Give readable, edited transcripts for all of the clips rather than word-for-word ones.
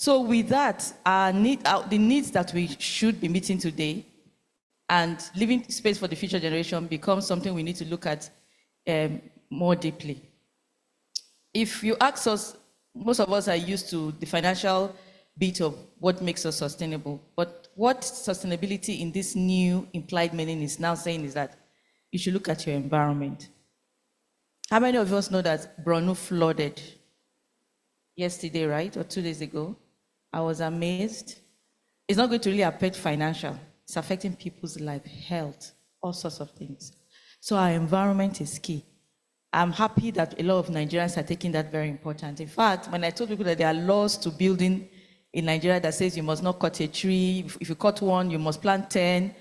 So with that, the needs that we should be meeting today and leaving space for the future generation becomes something we need to look at more deeply. If you ask us, most of us are used to the financial bit of what makes us sustainable, but what sustainability in this new implied meaning is now saying is that you should look at your environment. How many of us know that Borno flooded yesterday, right, or 2 days ago? I was amazed. It's not going to really affect financial. It's affecting people's life, health, all sorts of things. So our environment is key. I'm happy that a lot of Nigerians are taking that very important. In fact, when I told people that there are laws to building in Nigeria that says you must not cut a tree, if you cut one, you must plant 10,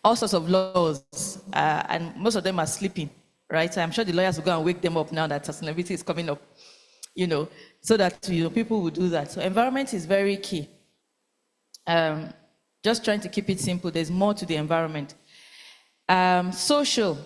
all sorts of laws, and most of them are sleeping, right? So I'm sure the lawyers will go and wake them up now that sustainability is coming up, so that people will do that. So environment is very key. Just trying to keep it simple, there's more to the environment. Social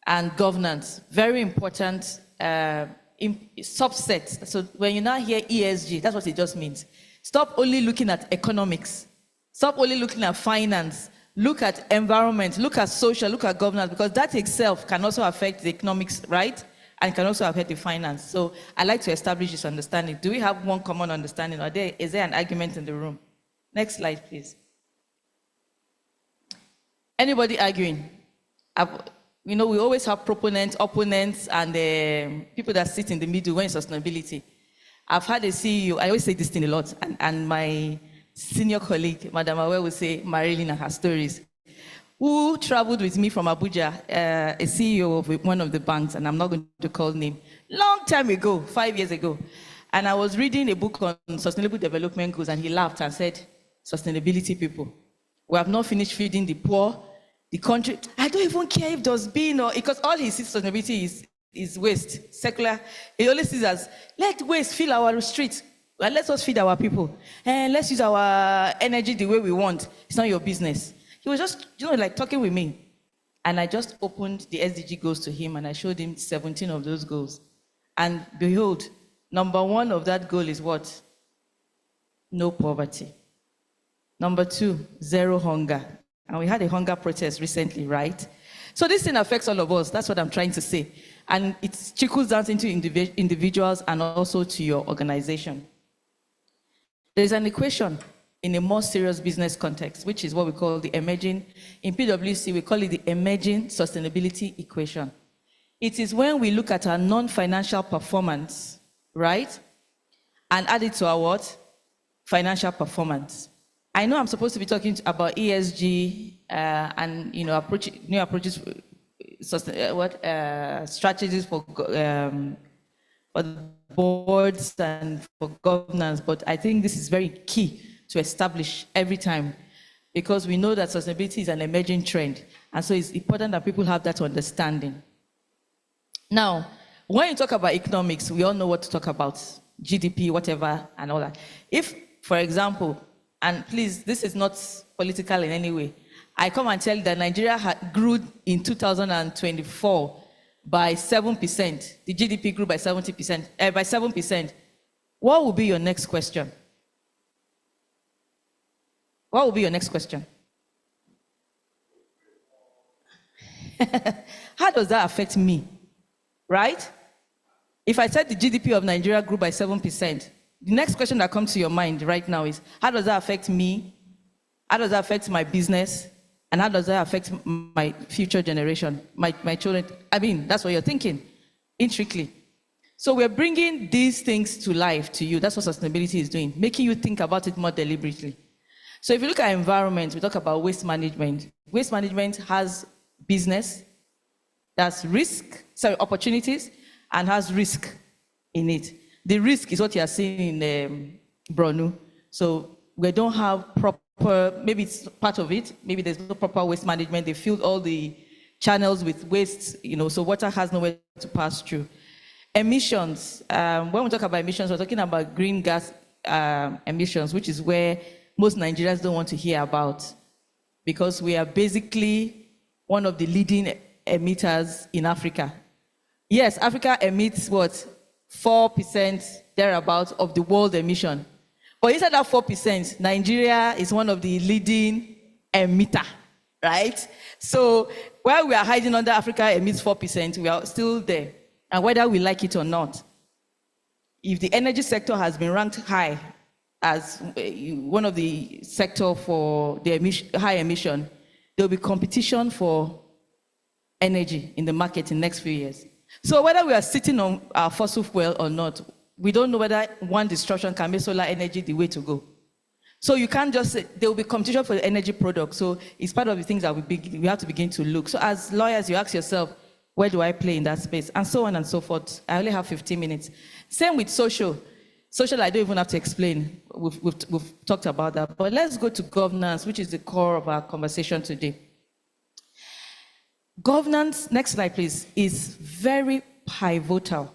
and governance, very important subsets. So when you now hear ESG, that's what it just means. Stop only looking at economics. Stop only looking at finance. Look at environment, look at social, look at governance, because that itself can also affect the economics, right? And can also affect the finance. So I like to establish this understanding. Do we have one common understanding, or is there an argument in the room? Next slide, please. Anybody arguing? We always have proponents, opponents, and people that sit in the middle when it's sustainability. I've had a CEO, I always say this thing a lot, and my senior colleague, Madam Awe, will say, Marilyn and her stories, who traveled with me from Abuja, a CEO of one of the banks, and I'm not going to call name, long time ago, 5 years ago. And I was reading a book on sustainable development goals, and he laughed and said, sustainability people, we have not finished feeding the poor, the country. I don't even care if there's been, or because all he sees sustainability is waste, secular. He only sees as, let waste fill our streets. Well, let us feed our people. And let's use our energy the way we want. It's not your business. He was just, like talking with me. And I just opened the SDG goals to him and I showed him 17 of those goals. And behold, number 1 of that goal is what? No poverty. Number 2, 0 hunger. And we had a hunger protest recently, right? So this thing affects all of us. That's what I'm trying to say. And it trickles down into individuals and also to your organization. There's an equation in a more serious business context, which is what we call the emerging, in PwC, we call it the emerging sustainability equation. It is when we look at our non-financial performance, right? And add it to our what? Financial performance. I know I'm supposed to be talking about ESG and new approaches, strategies for boards and for governance, but I think this is very key to establish every time, because we know that sustainability is an emerging trend, and so it's important that people have that understanding. Now, when you talk about economics, we all know what to talk about, GDP, whatever, and all that. If, for example, and please, this is not political in any way, I come and tell you that Nigeria grew in 2024 by 7%. The GDP grew by 7%. What will be your next question? What will be your next question? How does that affect me? Right? If I said the GDP of Nigeria grew by 7%, the next question that comes to your mind right now is, how does that affect me? How does that affect my business? And how does that affect my future generation, my children? I mean, that's what you're thinking, intricately. So we're bringing these things to life to you. That's what sustainability is doing, making you think about it more deliberately. So if you look at environment, we talk about waste management. Waste management has business, that's opportunities, and has risk in it. The risk is what you are seeing in Borno. So we don't have proper, maybe it's part of it, maybe there's no proper waste management. They filled all the channels with waste, so water has nowhere to pass through. Emissions, when we talk about emissions, we're talking about green gas emissions, which is where most Nigerians don't want to hear about, because we are basically one of the leading emitters in Africa. Yes, Africa emits what? 4% thereabouts of the world emission. But inside that 4%, Nigeria is one of the leading emitter, right? So while we are hiding under Africa emits 4%, we are still there. And whether we like it or not, if the energy sector has been ranked high as one of the sector for the high emission, there will be competition for energy in the market in the next few years. So whether we are sitting on our fossil fuel or not, we don't know whether one destruction can make solar energy the way to go. So you can't just say, there will be competition for the energy product. So it's part of the things that we have to begin to look. So as lawyers, you ask yourself, where do I play in that space? And so on and so forth. I only have 15 minutes. Same with social. Social, I don't even have to explain. We've talked about that. But let's go to governance, which is the core of our conversation today. Governance, next slide please, is very pivotal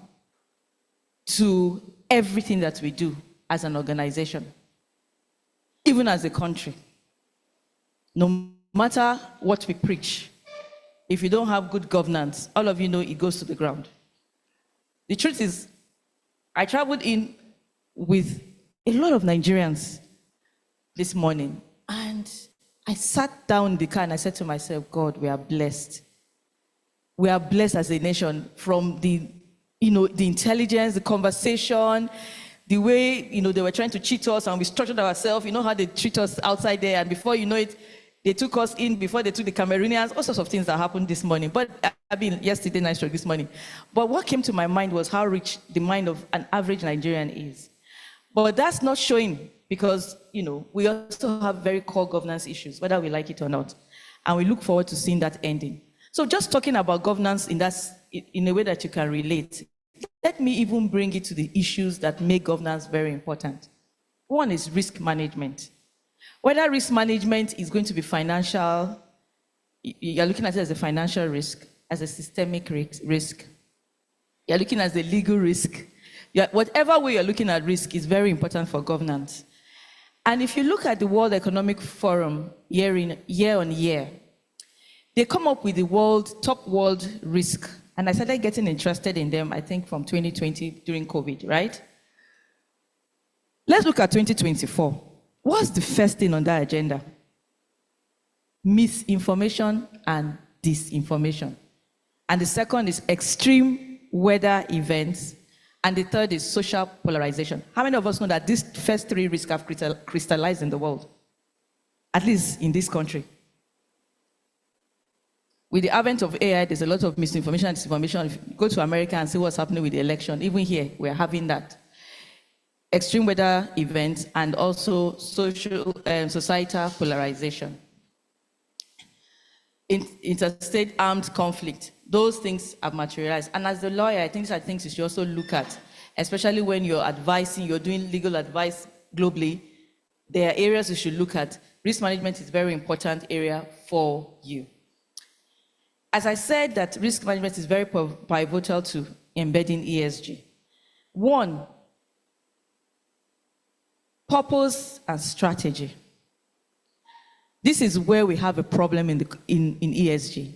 to everything that we do as an organization, even as a country. No matter what we preach, if you don't have good governance, all of you know it goes to the ground. The truth is, I traveled in with a lot of Nigerians this morning, and I sat down in the car and I said to myself, God, we are blessed. We are blessed as a nation from the intelligence, the conversation, the way, they were trying to cheat us and we structured ourselves. You know how they treat us outside there, and before you know it, they took us in before they took the Cameroonians, all sorts of things that happened this morning. But I mean, yesterday night or this morning. But what came to my mind was how rich the mind of an average Nigerian is. But that's not showing because, we also have very core governance issues, whether we like it or not. And we look forward to seeing that ending. So just talking about governance in a way that you can relate, let me even bring it to the issues that make governance very important. One is risk management. Whether risk management is going to be financial, you're looking at it as a financial risk, as a systemic risk. You're looking at the legal risk. Whatever way you're looking at risk is very important for governance. And if you look at the World Economic Forum year on year, they come up with the top world risk. And I started getting interested in them, I think, from 2020 during COVID, right? Let's look at 2024. What's the first thing on that agenda? Misinformation and disinformation. And the second is extreme weather events. And the third is social polarization. How many of us know that these first three risks have crystallized in the world? At least in this country. With the advent of AI, there's a lot of misinformation and disinformation. If you go to America and see what's happening with the election, even here, we're having that. Extreme weather events and also societal polarization. Interstate armed conflict. Those things have materialized. And as a lawyer, I think these are things you should also look at, especially when you're advising, you're doing legal advice globally. There are areas you should look at. Risk management is a very important area for you. As I said, that risk management is very pivotal to embedding ESG. One, purpose and strategy. This is where we have a problem in ESG.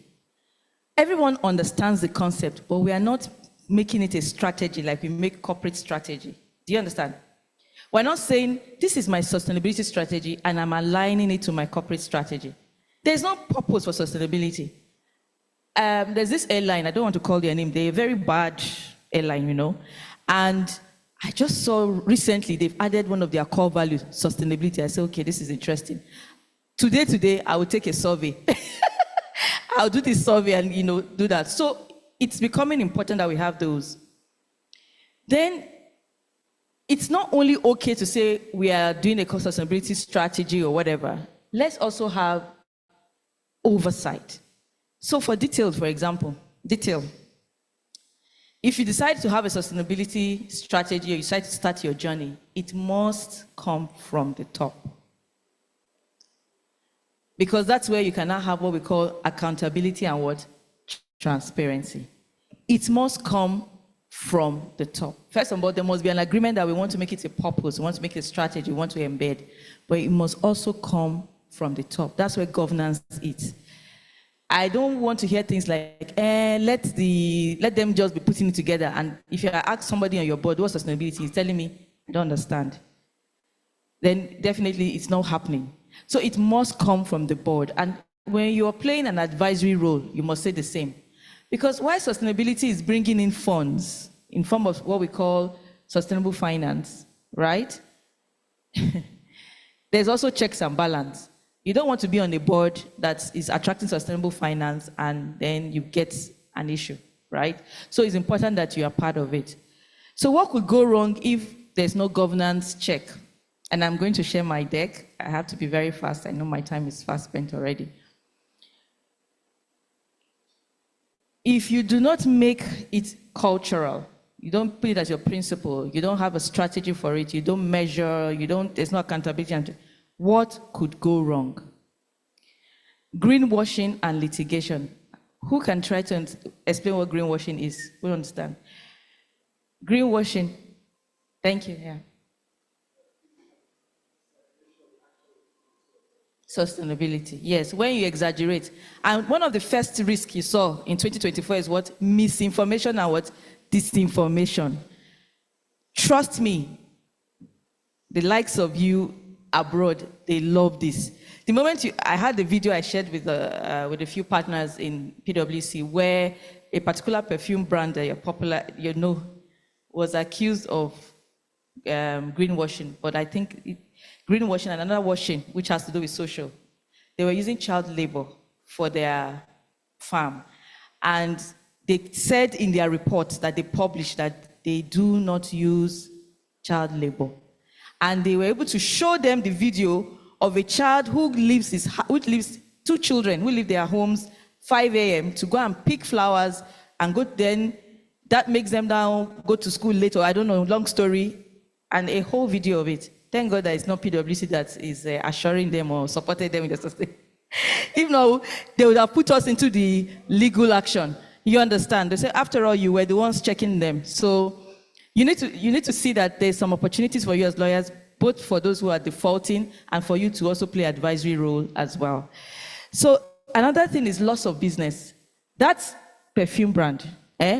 Everyone understands the concept, but we are not making it a strategy like we make corporate strategy. Do you understand? We're not saying, this is my sustainability strategy and I'm aligning it to my corporate strategy. There's no purpose for sustainability. There's this airline, I don't want to call their name, they're a very bad airline, and I just saw recently they've added one of their core values, sustainability. I said, okay, this is interesting. Today, I will take a survey. I'll do this survey and do that. So it's becoming important that we have those. Then it's not only okay to say we are doing a sustainability strategy or whatever. Let's also have oversight. So for detail, for example, if you decide to have a sustainability strategy or you decide to start your journey, it must come from the top. Because that's where you can now have what we call accountability and what? Transparency. It must come from the top. First of all, there must be an agreement that we want to make it a purpose, we want to make it a strategy, we want to embed, but it must also come from the top. That's where governance is. I don't want to hear things like, let them just be putting it together. And if you ask somebody on your board, what's sustainability? He's telling me, I don't understand. then definitely it's not happening. So it must come from the board. And when you're playing an advisory role, you must say the same. Because while sustainability is bringing in funds in form of what we call sustainable finance, right? There's also checks and balance. You don't want to be on a board that is attracting sustainable finance and then you get an issue, right? So it's important that you are part of it. So what could go wrong if there's no governance check? And I'm going to share my deck. I have to be very fast. I know my time is fast spent already. If you do not make it cultural, you don't put it as your principle, you don't have a strategy for it, you don't measure, there's no accountability, what could go wrong? Greenwashing and litigation. Who can try to explain what greenwashing is? We understand. Greenwashing, thank you, yeah. Sustainability, yes, when you exaggerate. And one of the first risks you saw in 2024 is what? Misinformation and what? Disinformation. Trust me, the likes of you abroad, they love this. The moment I had the video I shared with a few partners in PwC where a particular perfume brand that you're popular, was accused of greenwashing, but I think greenwashing and another washing, which has to do with social. They were using child labor for their farm. And they said in their report that they published that they do not use child labor. And they were able to show them the video of a child who leaves two children who leave their homes 5 a.m. to go and pick flowers and go, then that makes them now go to school later. I don't know, long story, and a whole video of it. Thank God that it's not PwC that is assuring them or supported them in the system. If not, they would have put us into the legal action. You understand? They say, after all, you were the ones checking them. So you need to see that there's some opportunities for you as lawyers, both for those who are defaulting and for you to also play advisory role as well. So another thing is loss of business. That's perfume brand.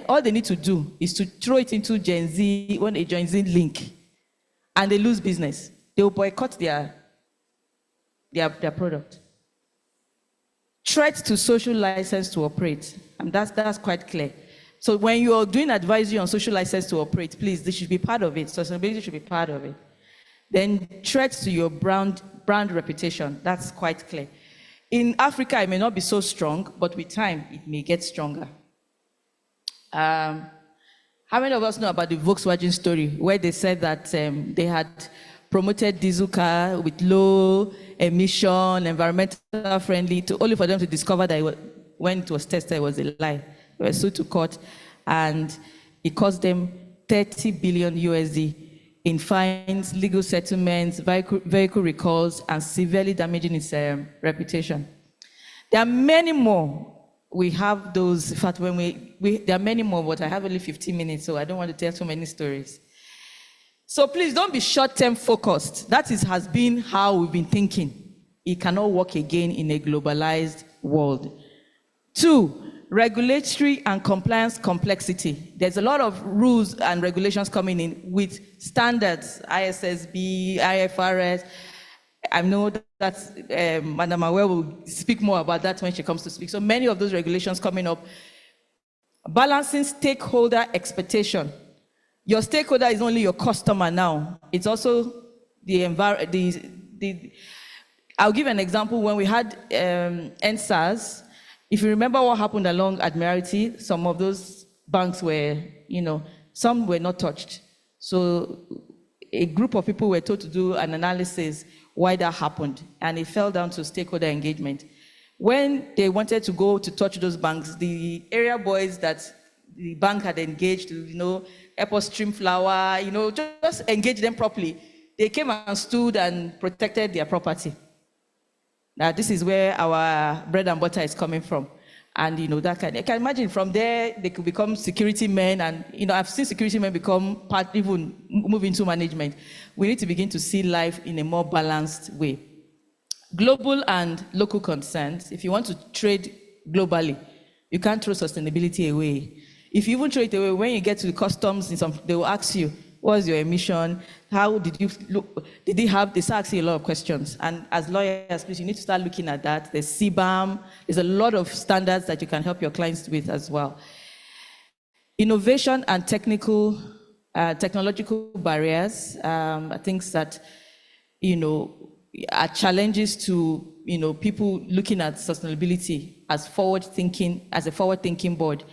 All they need to do is to throw it into Gen Z, a Gen Z link, and they lose business. They will boycott their product. Threat to social license to operate, and that's quite clear. So when you're doing advisory on social license to operate, please, this should be part of it. Sustainability should be part of it. Then threats to your brand reputation, that's quite clear. In Africa, it may not be so strong, but with time, it may get stronger. How many of us know about the Volkswagen story, where they said that they had promoted diesel car with low emission, environmental friendly, only for them to discover that when it was tested, it was a lie. They were sued to court, and it cost them $30 billion USD in fines, legal settlements, vehicle recalls, and severely damaging its reputation. There are many more. We have those, in fact, there are many more, but I have only 15 minutes, so I don't want to tell too many stories. So please don't be short-term focused. That has been how we've been thinking. It cannot work again in a globalized world. 2, regulatory and compliance complexity. There's a lot of rules and regulations coming in with standards, ISSB, IFRS. I know that Madam Aware will speak more about that when she comes to speak. So many of those regulations coming up. Balancing stakeholder expectation. Your stakeholder is only your customer now. It's also the environment. I'll give an example. When we had NSAS, if you remember what happened along Admiralty, some of those banks were, some were not touched. So a group of people were told to do an analysis why that happened, and it fell down to stakeholder engagement. When they wanted to go to touch those banks, the area boys that the bank had engaged to, airport stream flower, just engage them properly. They came and stood and protected their property. Now, this is where our bread and butter is coming from. And, I can imagine from there, they could become security men. And, I've seen security men become even move into management. We need to begin to see life in a more balanced way. Global and local concerns. If you want to trade globally, you can't throw sustainability away. If you even throw it away, when you get to the customs, they will ask you, What's your emission? How did you look? Did they have, they start asking a lot of questions. And as lawyers, please, you need to start looking at that. There's CBAM, there's a lot of standards that you can help your clients with as well. Innovation and technological barriers are things that, are challenges to, people looking at sustainability as a forward-thinking board.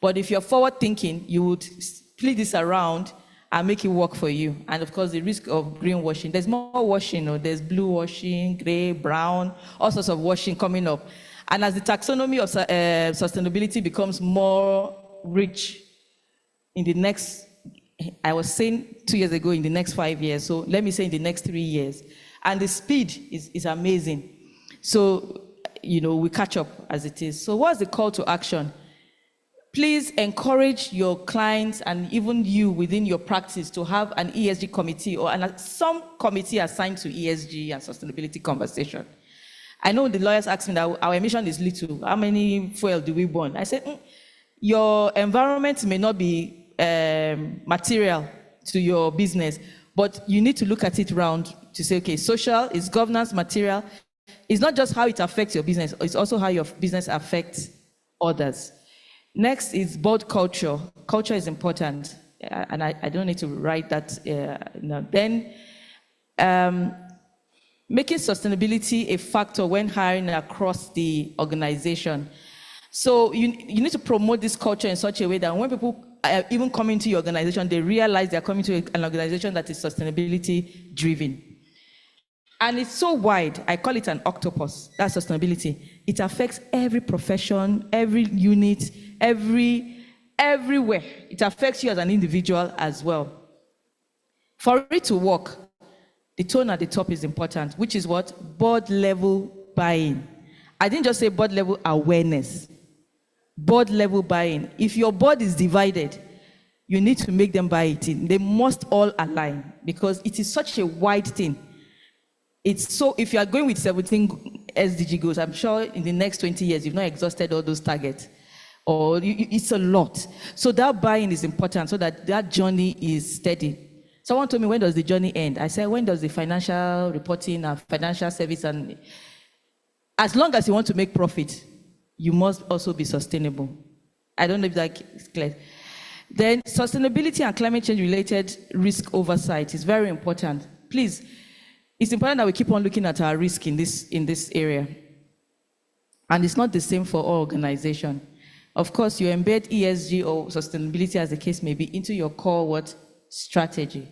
But if you're forward-thinking, you would split this around and make it work for you. And of course, the risk of greenwashing. There's more washing, there's blue washing, gray, brown, all sorts of washing coming up. And as the taxonomy of sustainability becomes more rich in the next, I was saying 2 years ago, in the next 5 years, so let me say in the next 3 years. And the speed is amazing. So, we catch up as it is. So what's the call to action? Please encourage your clients and even you within your practice to have an ESG committee or some committee assigned to ESG and sustainability conversation. I know the lawyers ask me that our emission is little. How many fuel do we burn? I said, your environment may not be material to your business, but you need to look at it round to say, okay, social is governance, material. It's not just how it affects your business, it's also how your business affects others. Next is board culture. Culture is important, and I don't need to write that now. Then, making sustainability a factor when hiring across the organization. So you need to promote this culture in such a way that when people are even coming to your organization, they realize they're coming to an organization that is sustainability driven. And it's so wide, I call it an octopus, that's sustainability. It affects every profession, every unit, everywhere. It affects you as an individual as well. For it to work, the tone at the top is important, which is what? Board level buy-in. I didn't just say board level awareness. Board level buy-in. If your board is divided, you need to make them buy it in. They must all align because it is such a wide thing. It's so, if you are going with 17 SDG goals, I'm sure in the next 20 years, you've not exhausted all those targets. Or it's a lot. So that buy-in is important so that that journey is steady. Someone told me, when does the journey end? I said, when does the financial reporting and financial service, and as long as you want to make profit, you must also be sustainable. I don't know if that is clear. Then sustainability and climate change related risk oversight is very important. Please, it's important that we keep on looking at our risk in this area. And it's not the same for all organizations. Of course, you embed ESG or sustainability, as the case may be, into your core strategy.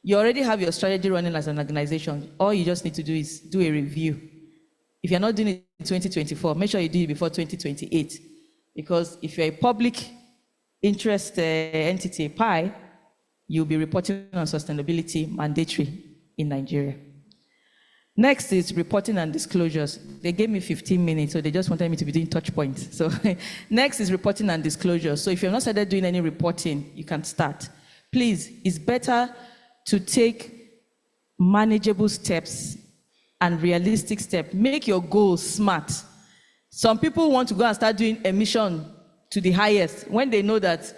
You already have your strategy running as an organization. All you just need to do is do a review. If you're not doing it in 2024, make sure you do it before 2028. Because if you're a public interest entity, PI, you'll be reporting on sustainability mandatory in Nigeria. Next is reporting and disclosures. They gave me 15 minutes, so they just wanted me to be doing touch points. So next is reporting and disclosures. So if you've not started doing any reporting, you can start. Please, it's better to take manageable steps and realistic steps. Make your goals smart. Some people want to go and start doing emission to the highest when they know that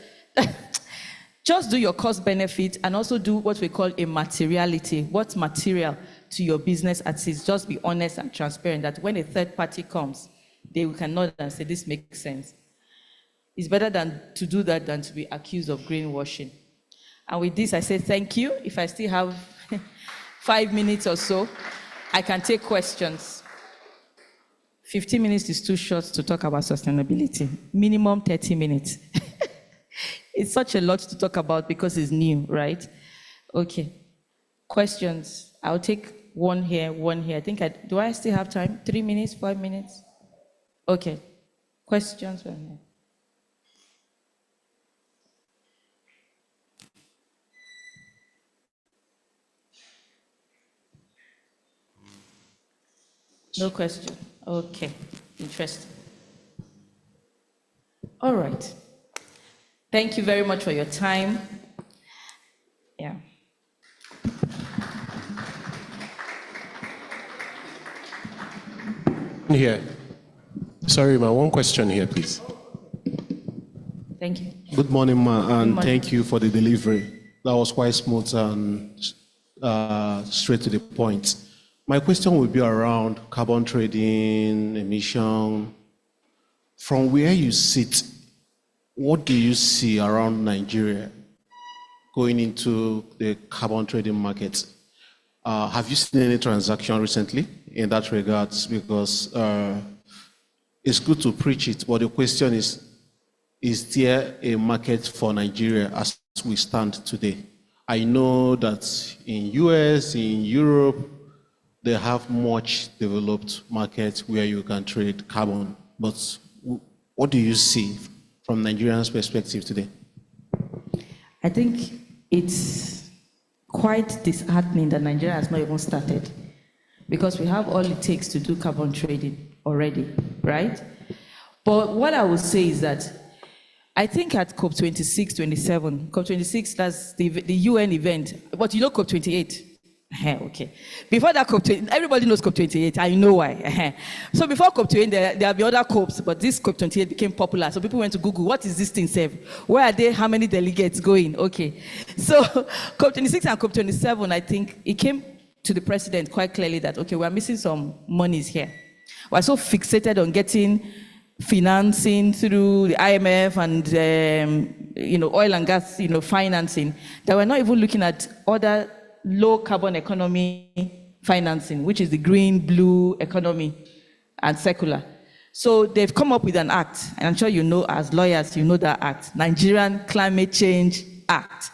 just do your cost benefit and also do what we call a materiality. What's material to your business at least? Just be honest and transparent that when a third party comes, they can nod and say, this makes sense. It's better to do that than to be accused of greenwashing. And with this, I say thank you. If I still have 5 minutes or so, I can take questions. 15 minutes is too short to talk about sustainability. Minimum 30 minutes. It's such a lot to talk about because it's new, right? Okay. Questions? I'll take one here, one here. Do I still have time? 3 minutes, 5 minutes? Okay. Questions? No question. Okay. Interesting. All right. Thank you very much for your time. Yeah. Here. Sorry, ma, one question here, please. Thank you. Good morning, ma, and thank you for the delivery. That was quite smooth and straight to the point. My question will be around carbon trading, emission. From where you sit, what do you see around Nigeria going into the carbon trading market? Have you seen any transaction recently in that regard? Because it's good to preach it, but the question is there a market for Nigeria as we stand today? I know that in US, in Europe, they have much developed markets where you can trade carbon, but what do you see from Nigerians' perspective today? I think it's quite disheartening that Nigeria has not even started, because we have all it takes to do carbon trading already, right? But what I would say is that I think at COP26, 27, COP26, that's the UN event, but you know COP28? Okay. Before that COP28, everybody knows COP28, I know why. So before COP28, there have been other COPs, but this COP28 became popular, so people went to Google, what is this thing, Save? Where are they, how many delegates going? Okay. So COP26 and COP27, I think it came to the president quite clearly that, okay, we're missing some monies here. We're so fixated on getting financing through the IMF and oil and gas financing that we're not even looking at other low carbon economy financing, which is the green, blue economy and secular. So they've come up with an act, and I'm sure you know as lawyers, you know that act, Nigerian Climate Change Act.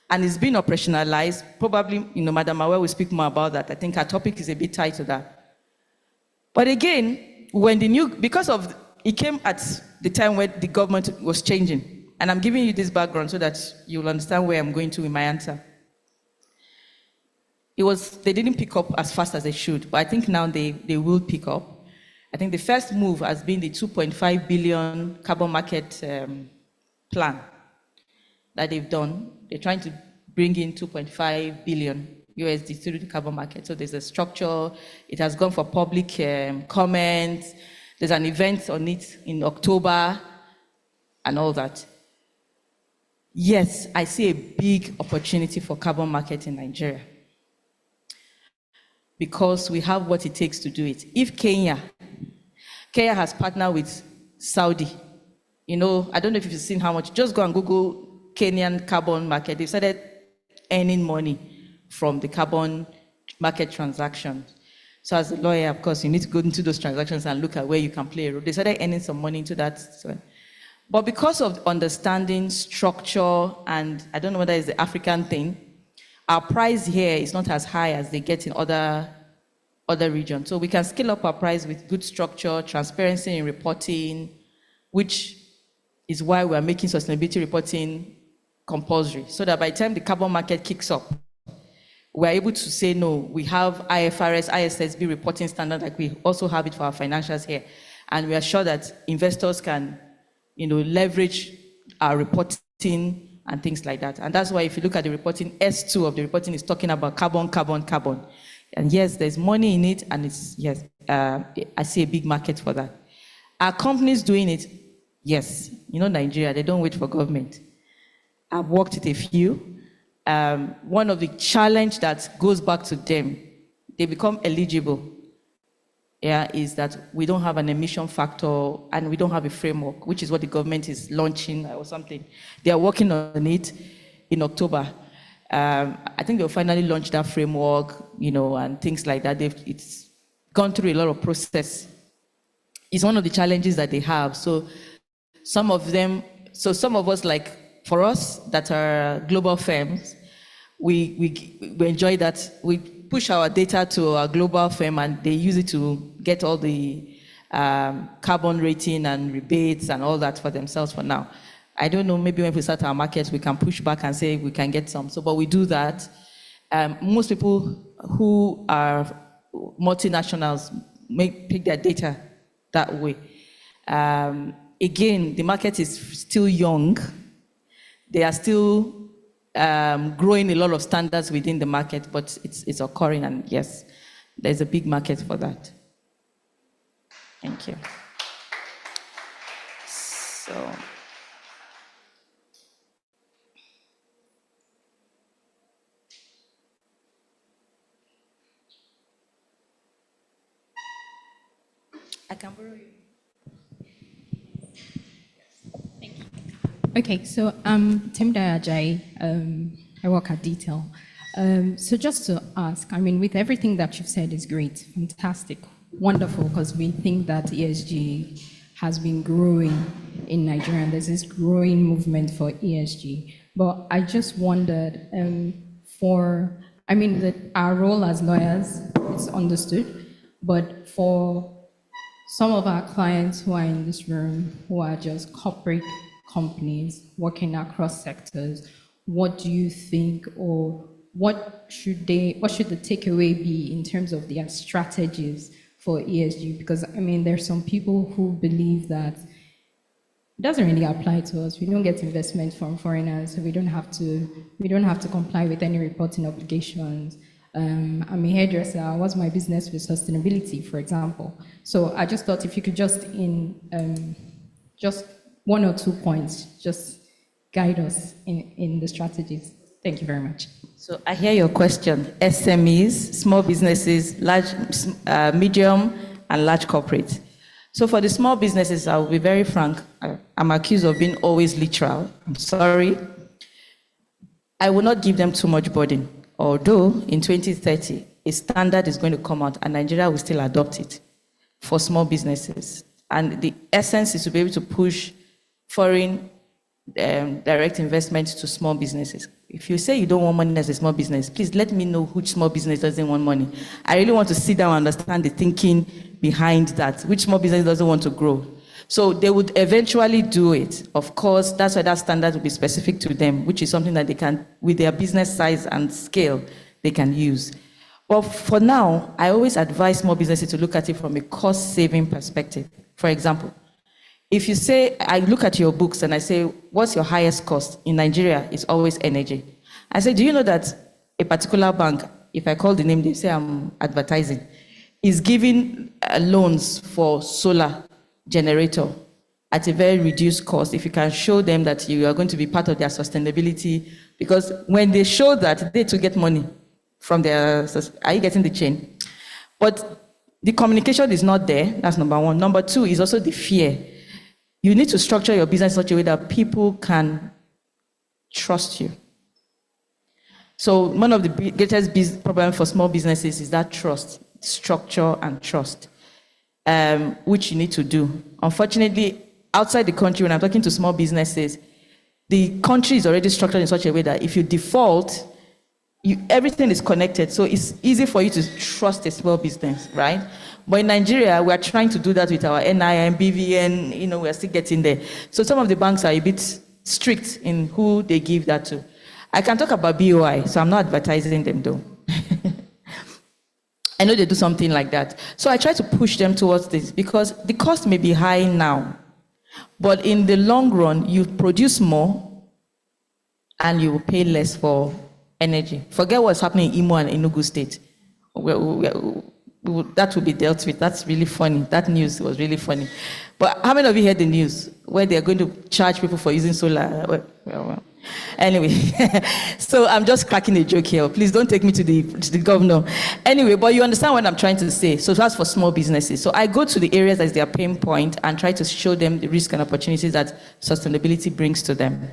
And it's been operationalized. Probably, Madam Awe will speak more about that. I think our topic is a bit tied to that. But again, because of it came at the time when the government was changing. And I'm giving you this background so that you'll understand where I'm going to in my answer. They didn't pick up as fast as they should, but I think now they will pick up. I think the first move has been the 2.5 billion carbon market plan that they've done. They're trying to bring in 2.5 billion USD through the carbon market. So there's a structure. It has gone for public comments. There's an event on it in October and all that. Yes, I see a big opportunity for carbon market in Nigeria because we have what it takes to do it. If Kenya has partnered with Saudi, I don't know if you've seen how much, just go and Google Kenyan carbon market. They started earning money from the carbon market transactions. So as a lawyer, of course, you need to go into those transactions and look at where you can play a role. They started earning some money into that. But because of understanding structure, and I don't know whether it's the African thing, our price here is not as high as they get in other regions. So we can scale up our price with good structure, transparency in reporting, which is why we're making sustainability reporting compulsory, so that by the time the carbon market kicks up, we're able to say, no, we have IFRS, ISSB reporting standard, like we also have it for our financials here. And we are sure that investors can, leverage our reporting and things like that. And that's why if you look at the reporting, S2 of the reporting is talking about carbon, carbon, carbon. And yes, there's money in it, and I see a big market for that. Are companies doing it? Yes. Nigeria, they don't wait for government. I've worked with a few. One of the challenge that goes back to them, they become eligible, is that we don't have an emission factor and we don't have a framework, which is what the government is launching or something. They are working on it in October. I think they'll finally launch that framework, and things like that. It's gone through a lot of process. It's one of the challenges that they have. So some of us, like for us that are global firms, we enjoy that. We push our data to our global firm and they use it to get all the carbon rating and rebates and all that for themselves for now. I don't know, maybe when we start our markets, we can push back and say we can get some. But we do that. Most people who are multinationals pick their data that way. Again, the market is still young. They are still growing a lot of standards within the market, but it's occurring, and yes, there's a big market for that. Thank you. So, I can borrow you. Okay, so Temda Ajayi, I work at Detail. So just to ask, I mean, with everything that you've said is great, fantastic, wonderful, because we think that ESG has been growing in Nigeria, and there's this growing movement for ESG. But I just wondered, our role as lawyers is understood, but for some of our clients who are in this room, who are just corporate companies working across sectors, what do you think, or what should the takeaway be in terms of their strategies for ESG? Because I mean, there's some people who believe that it doesn't really apply to us. We don't get investment from foreigners, so we don't have to comply with any reporting obligations. I'm a hairdresser. What's my business with sustainability, for example? So I just thought if you could just one or 2 points, just guide us in the strategies. Thank you very much. So I hear your question. SMEs, small businesses, large, medium, and large corporates. So for the small businesses, I will be very frank. I'm accused of being always literal. I'm sorry. I will not give them too much burden. Although in 2030, a standard is going to come out and Nigeria will still adopt it for small businesses. And the essence is to be able to push foreign direct investment to small businesses. If you say you don't want money as a small business, please let me know which small business doesn't want money. I really want to sit down and understand the thinking behind that, which small business doesn't want to grow. So they would eventually do it. Of course, that's why that standard will be specific to them, which is something that they can, with their business size and scale, they can use. But for now, I always advise small businesses to look at it from a cost-saving perspective. For example, if you say, I look at your books and I say, what's your highest cost? In Nigeria, it's always energy. I say, do you know that a particular bank, if I call the name, they say I'm advertising, is giving loans for solar generator at a very reduced cost if you can show them that you are going to be part of their sustainability, because when they show that, they too get money from their, are you getting the chain? But the communication is not there, that's number one. Number two is also the fear. You need to structure your business in such a way that people can trust you. So one of the greatest problems for small businesses is that trust, structure and trust, which you need to do. Unfortunately, outside the country, when I'm talking to small businesses, the country is already structured in such a way that if you default, everything is connected. So it's easy for you to trust a small business, right? But in Nigeria, we are trying to do that with our NIM, BVN, we're still getting there. So some of the banks are a bit strict in who they give that to. I can talk about BOI, so I'm not advertising them though. I know they do something like that. So I try to push them towards this because the cost may be high now, but in the long run, you produce more and you will pay less for energy. Forget what's happening in Imo and Enugu State. That will be dealt with. That's really funny. That news was really funny. But how many of you heard the news where they're going to charge people for using solar? Well. Anyway, so I'm just cracking a joke here. Please don't take me to the governor. Anyway, but you understand what I'm trying to say. So that's for small businesses. So I go to the areas as their pain point and try to show them the risk and opportunities that sustainability brings to them.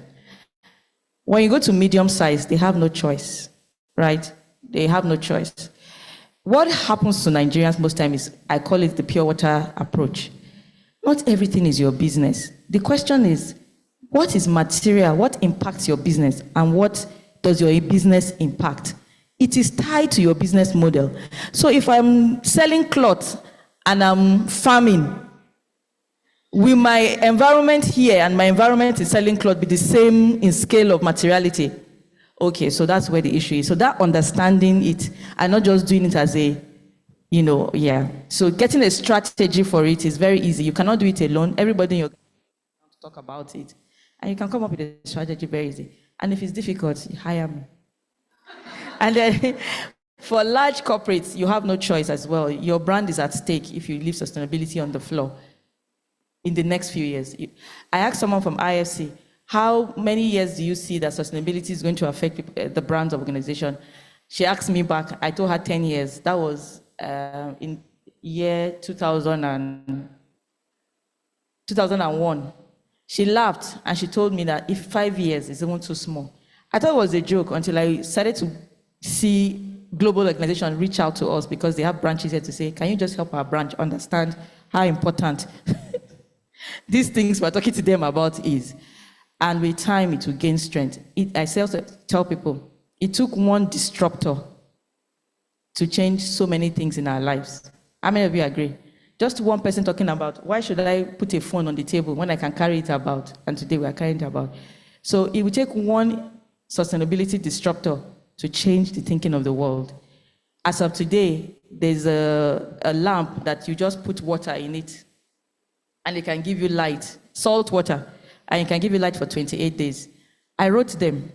When you go to medium size, they have no choice, right? They have no choice. What happens to Nigerians most times is, I call it the pure water approach. Not everything is your business. The question is, what is material? What impacts your business? And what does your business impact? It is tied to your business model. So if I'm selling cloth and I'm farming, will my environment here and my environment in selling cloth be the same in scale of materiality? Okay, so that's where the issue is. So that understanding it and not just doing it as a, So getting a strategy for it is very easy. You cannot do it alone. Everybody in your talk about it. And you can come up with a strategy very easy. And if it's difficult, you hire me. And then for large corporates, you have no choice as well. Your brand is at stake if you leave sustainability on the floor in the next few years. I asked someone from IFC, how many years do you see that sustainability is going to affect people, the brand's organization? She asked me back, I told her 10 years. That was in year 2001. She laughed and she told me that if 5 years is even too small. I thought it was a joke until I started to see global organizations reach out to us because they have branches here to say, can you just help our branch understand how important these things we're talking to them about is? And with time, it will gain strength. I tell people, it took one disruptor to change so many things in our lives. How many of you agree? Just one person talking about, why should I put a phone on the table when I can carry it about? And today we are carrying it about. So it will take one sustainability disruptor to change the thinking of the world. As of today, there's a lamp that you just put water in it, and it can give you light, salt water, and it can give you light for 28 days. I wrote them.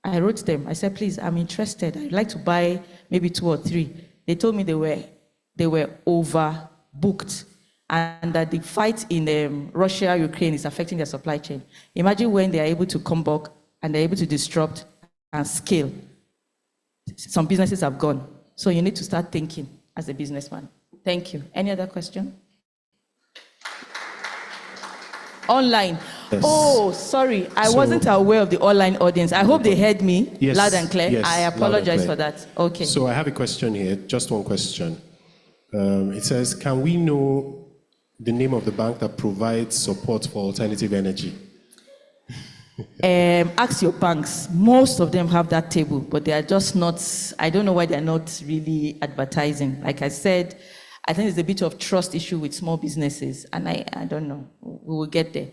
I said, please, I'm interested. I'd like to buy maybe 2 or 3. They told me they were overbooked, and that the fight in Russia, Ukraine is affecting their supply chain. Imagine when they are able to come back and they're able to disrupt and scale. Some businesses have gone. So you need to start thinking as a businessman. Thank you. Any other question? Online. Yes. Oh, sorry. I wasn't aware of the online audience. I hope they heard me Yes, loud and clear. yes, I loud and apologize clear. for that. Okay. So I have a question here, just one question. It says, can we know the name of the bank that provides support for alternative energy? Ask your banks. Most of them have that table, but they are just not, I don't know why they're not really advertising. Like I said, I think there's a bit of trust issue with small businesses, and I don't know. We will get there.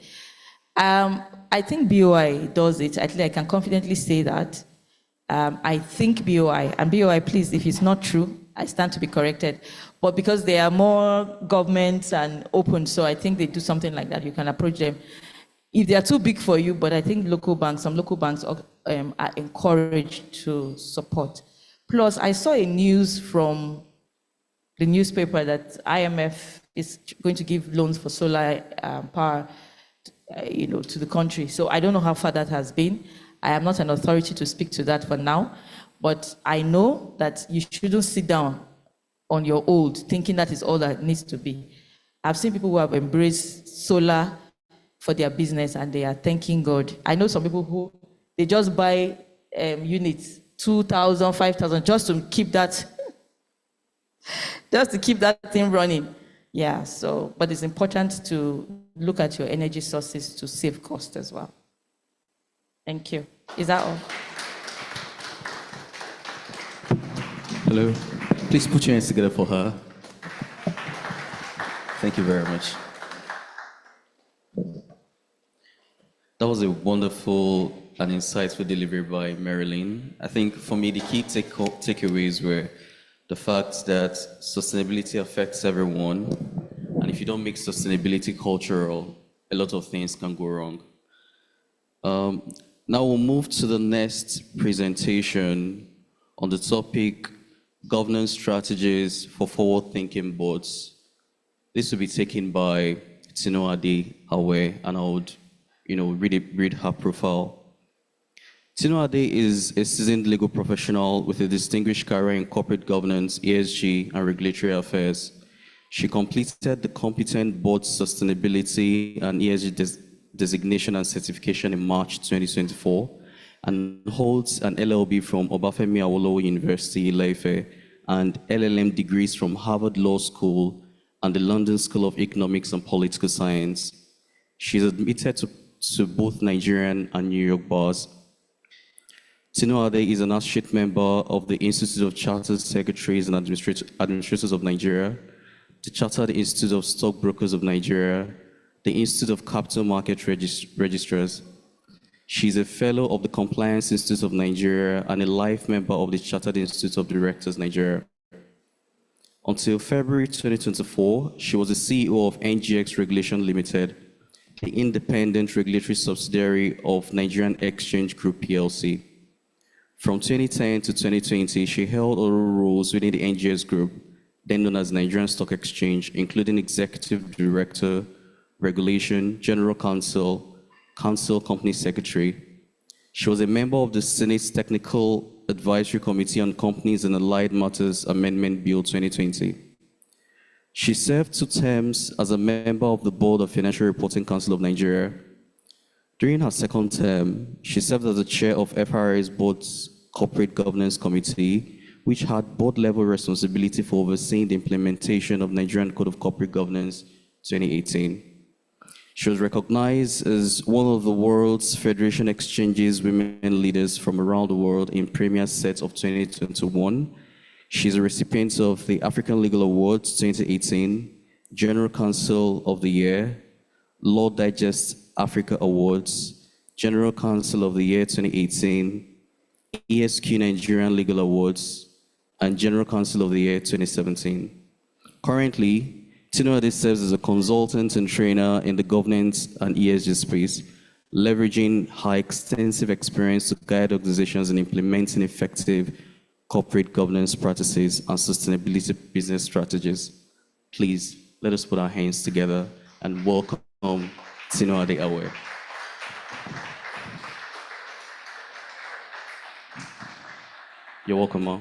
I think BOI does it. At least I can confidently say that. I think BOI, and BOI, please, if it's not true, I stand to be corrected. But because they are more government and open, so I think they do something like that. You can approach them. If they are too big for you, but I think some local banks are encouraged to support. Plus, I saw a news from the newspaper that IMF is going to give loans for solar power, to the country. So I don't know how far that has been. I am not an authority to speak to that for now, but I know that you shouldn't sit down on your old thinking that is all that needs to be. I've seen people who have embraced solar for their business and they are thanking God. I know some people who, they just buy units, 2,000, 5,000, just to keep that thing running. Yeah, so, but it's important to look at your energy sources to save cost as well. Thank you. Is that all? Hello. Please put your hands together for her. Thank you very much. That was a wonderful and insightful delivery by Marilyn. I think for me, the key takeaways were the fact that sustainability affects everyone. And if you don't make sustainability cultural, a lot of things can go wrong. Now we'll move to the next presentation on the topic, governance strategies for forward-thinking boards. This will be taken by Tinuade Awe, and I would read her profile. Tinuade is a seasoned legal professional with a distinguished career in corporate governance, ESG, and regulatory affairs. She completed the Competent Board Sustainability and ESG designation and certification in March 2024 and holds an LLB from Obafemi Awolowo University, Ile-Ife, and LLM degrees from Harvard Law School and the London School of Economics and Political Science. She is admitted to both Nigerian and New York bars. Tinuade is an associate member of the Institute of Chartered Secretaries and Administrators of Nigeria, the Chartered Institute of Stockbrokers of Nigeria, the Institute of Capital Market Registrars. She is a fellow of the Compliance Institute of Nigeria and a life member of the Chartered Institute of Directors, Nigeria. Until February 2024, she was the CEO of NGX Regulation Limited, the independent regulatory subsidiary of Nigerian Exchange Group PLC. From 2010 to 2020, she held other roles within the NGX Group, then known as Nigerian Stock Exchange, including Executive Director, Regulation, General Counsel, Company Secretary. She was a member of the Senate's Technical Advisory Committee on Companies and Allied Matters Amendment Bill 2020. She served 2 terms as a member of the board of Financial Reporting Council of Nigeria. During her 2nd term, she served as the chair of FRA's board's Corporate Governance Committee, which had board-level responsibility for overseeing the implementation of Nigerian Code of Corporate Governance 2018. She was recognized as one of the world's Federation Exchange's women leaders from around the world in Premier Set of 2021. She's a recipient of the African Legal Awards 2018, General Counsel of the Year, Law Digest Africa Awards, General Counsel of the Year 2018, ESQ Nigerian Legal Awards, and General Counsel of the Year 2017. Currently, Tinuade serves as a consultant and trainer in the governance and ESG space, leveraging her extensive experience to guide organizations in implementing effective corporate governance practices and sustainability business strategies. Please, let us put our hands together and welcome Tinuade Awe. You're welcome, Ma.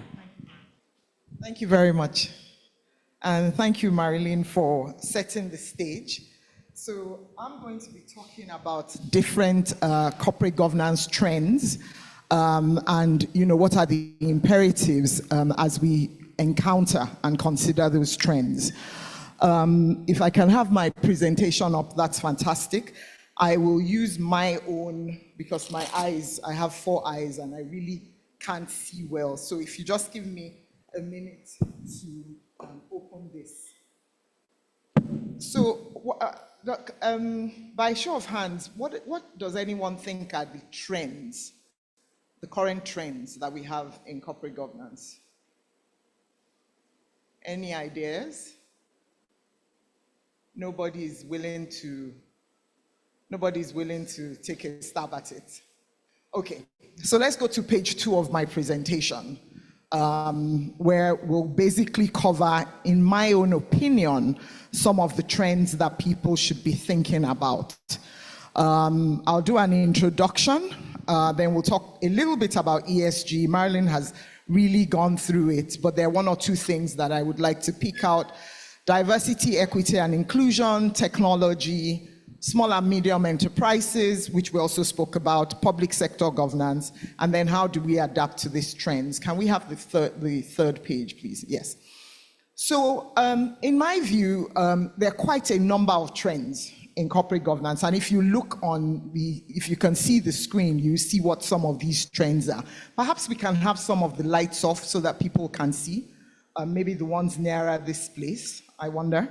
Thank you very much. And thank you, Marilyn, for setting the stage. So I'm going to be talking about different corporate governance trends and what are the imperatives as we encounter and consider those trends. If I can have my presentation up, that's fantastic. I will use my own, because my eyes, I have 4 eyes and I really can't see well. So if you just give me a minute to open this. So by show of hands, what does anyone think are the trends, the current trends that we have in corporate governance? Any ideas? Nobody's willing to take a stab at it. Okay, so let's go to page 2 of my presentation, where we'll basically cover, in my own opinion, some of the trends that people should be thinking about. I'll do an introduction, then we'll talk a little bit about ESG. Marilyn has really gone through it, but there are 1 or 2 things that I would like to pick out: diversity, equity, and inclusion, technology, small and medium enterprises, which we also spoke about, public sector governance, and then how do we adapt to these trends? Can we have the third page, please? Yes. So in my view, there are quite a number of trends in corporate governance, and if you look if you can see the screen, you see what some of these trends are. Perhaps we can have some of the lights off so that people can see, maybe the ones nearer this place, I wonder.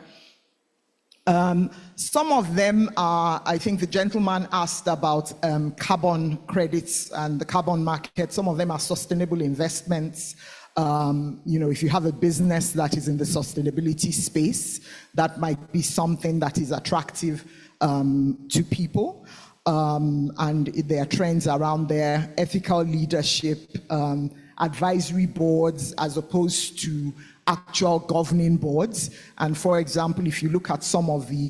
Some of them are, I think the gentleman asked about carbon credits and the carbon market. Some of them are sustainable investments. If you have a business that is in the sustainability space, that might be something that is attractive to people. And there are trends around there: ethical leadership, advisory boards as opposed to actual governing boards. And for example, if you look at some of the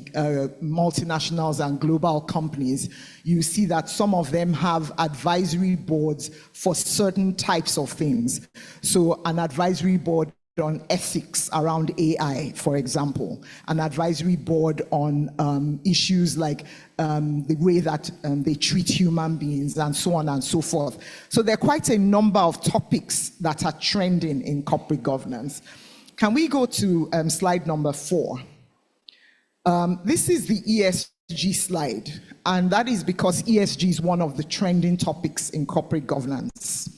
multinationals and global companies, you see that some of them have advisory boards for certain types of things. So an advisory board on ethics around AI, for example, an advisory board on issues like the way that they treat human beings, and so on and so forth. So there are quite a number of topics that are trending in corporate governance. Can we go to slide number 4? This is the ESG slide, and that is because ESG is one of the trending topics in corporate governance.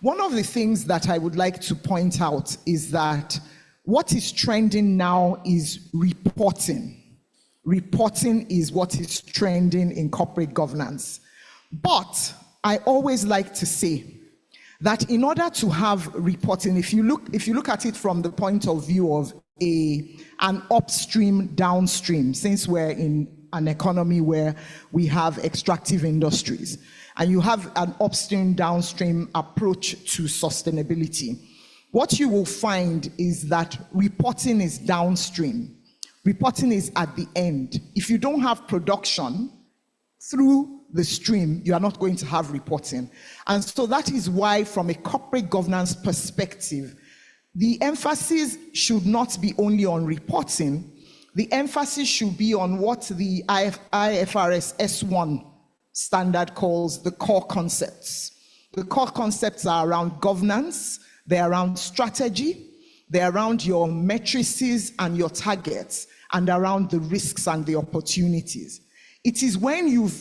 One of the things that I would like to point out is that what is trending now is reporting. Reporting is what is trending in corporate governance. But I always like to say that in order to have reporting, if you look at it from the point of view of an upstream, downstream, since we're in an economy where we have extractive industries, and you have an upstream, downstream approach to sustainability, what you will find is that reporting is downstream. Reporting is at the end. If you don't have production through the stream, you are not going to have reporting. And so that is why, from a corporate governance perspective, the emphasis should not be only on reporting. The emphasis should be on what the IFRS S1 standard calls the core concepts. The core concepts are around governance, they're around strategy, they're around your matrices and your targets, and around the risks and the opportunities. It is when you've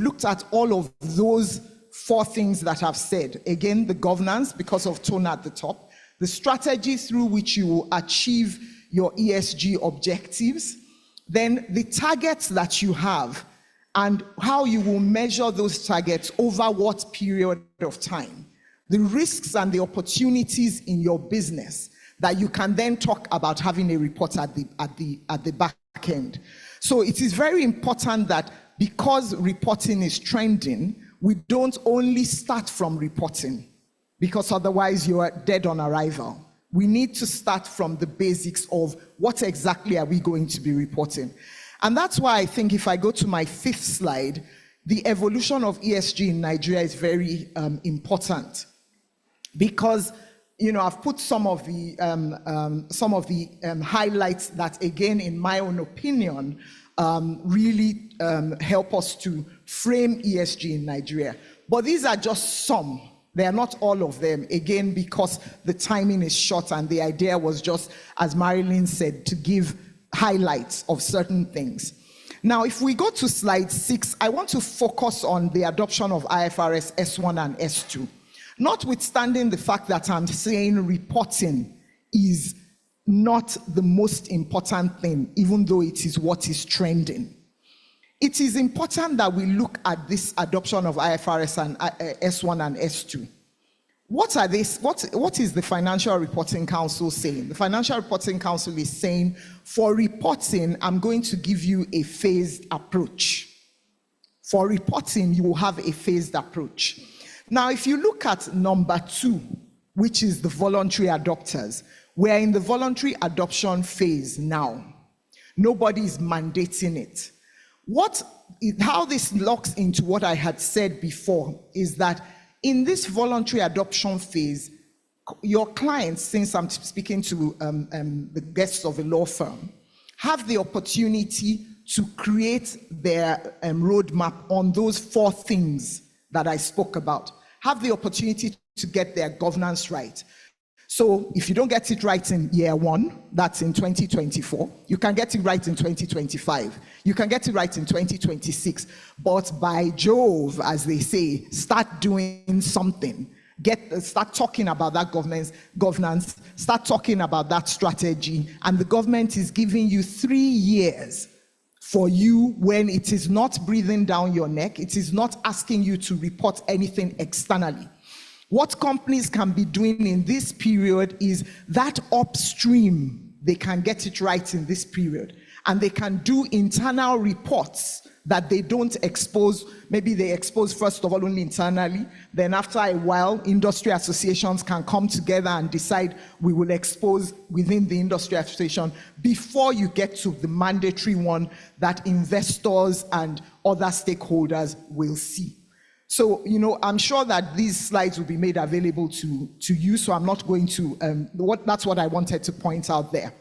looked at all of those 4 things that I've said. Again, the governance, because of tone at the top, the strategy through which you will achieve your ESG objectives, then the targets that you have and how you will measure those targets over what period of time, the risks and the opportunities in your business that you can then talk about having a report at the back end. So it is very important that because reporting is trending, we don't only start from reporting, because otherwise you are dead on arrival. We need to start from the basics of what exactly are we going to be reporting. And that's why I think if I go to my 5th slide, the evolution of ESG in Nigeria is very important, because I've put some of the highlights that, again, in my own opinion, really help us to frame ESG in Nigeria. But these are just some. They are not all of them, again, because the timing is short and the idea was just, as Marilyn said, to give highlights of certain things. Now, if we go to slide 6, I want to focus on the adoption of IFRS S1 and S2. Notwithstanding the fact that I'm saying reporting is not the most important thing, even though it is what is trending. It is important that we look at this adoption of IFRS and S1 and S2. What are these? What is the Financial Reporting Council saying? The Financial Reporting Council is saying, for reporting, I'm going to give you a phased approach. For reporting, you will have a phased approach. Now, if you look at number 2, which is the voluntary adopters, we're in the voluntary adoption phase now. Nobody is mandating it. How this locks into what I had said before is that in this voluntary adoption phase, your clients, since I'm speaking to the guests of a law firm, have the opportunity to create their roadmap on those 4 things that I spoke about, have the opportunity to get their governance right. So if you don't get it right in year 1, that's in 2024, you can get it right in 2025. You can get it right in 2026. But by Jove, as they say, start doing something. Start talking about that governance, start talking about that strategy, and the government is giving you 3 years for you when it is not breathing down your neck, it is not asking you to report anything externally. What companies can be doing in this period is that upstream, they can get it right in this period, and they can do internal reports that they don't expose. Maybe they expose first of all only internally, then after a while industry associations can come together and decide we will expose within the industry association before you get to the mandatory one that investors and other stakeholders will see. So, I'm sure that these slides will be made available to you, so I'm not going to, that's what I wanted to point out there.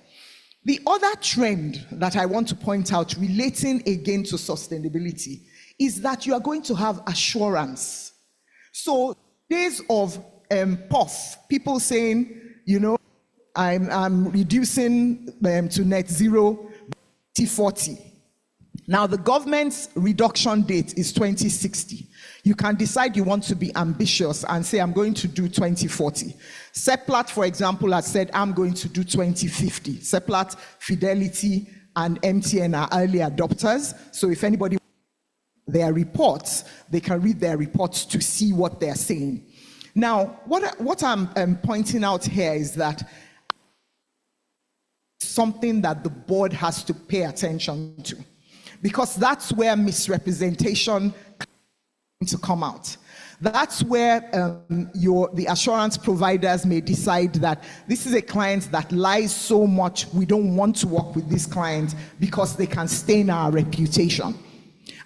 The other trend that I want to point out relating again to sustainability is that you are going to have assurance. So days of puff, people saying, I'm reducing to net zero 2040. Now the government's reduction date is 2060. You can decide you want to be ambitious and say, I'm going to do 2040. Seplat, for example, has said, I'm going to do 2050. Seplat, Fidelity, and MTN are early adopters. So if anybody their reports, they can read their reports to see what they're saying. Now, what I'm pointing out here is that something that the board has to pay attention to, because that's where misrepresentation to come out. That's where the assurance providers may decide that this is a client that lies so much, we don't want to work with this client because they can stain our reputation.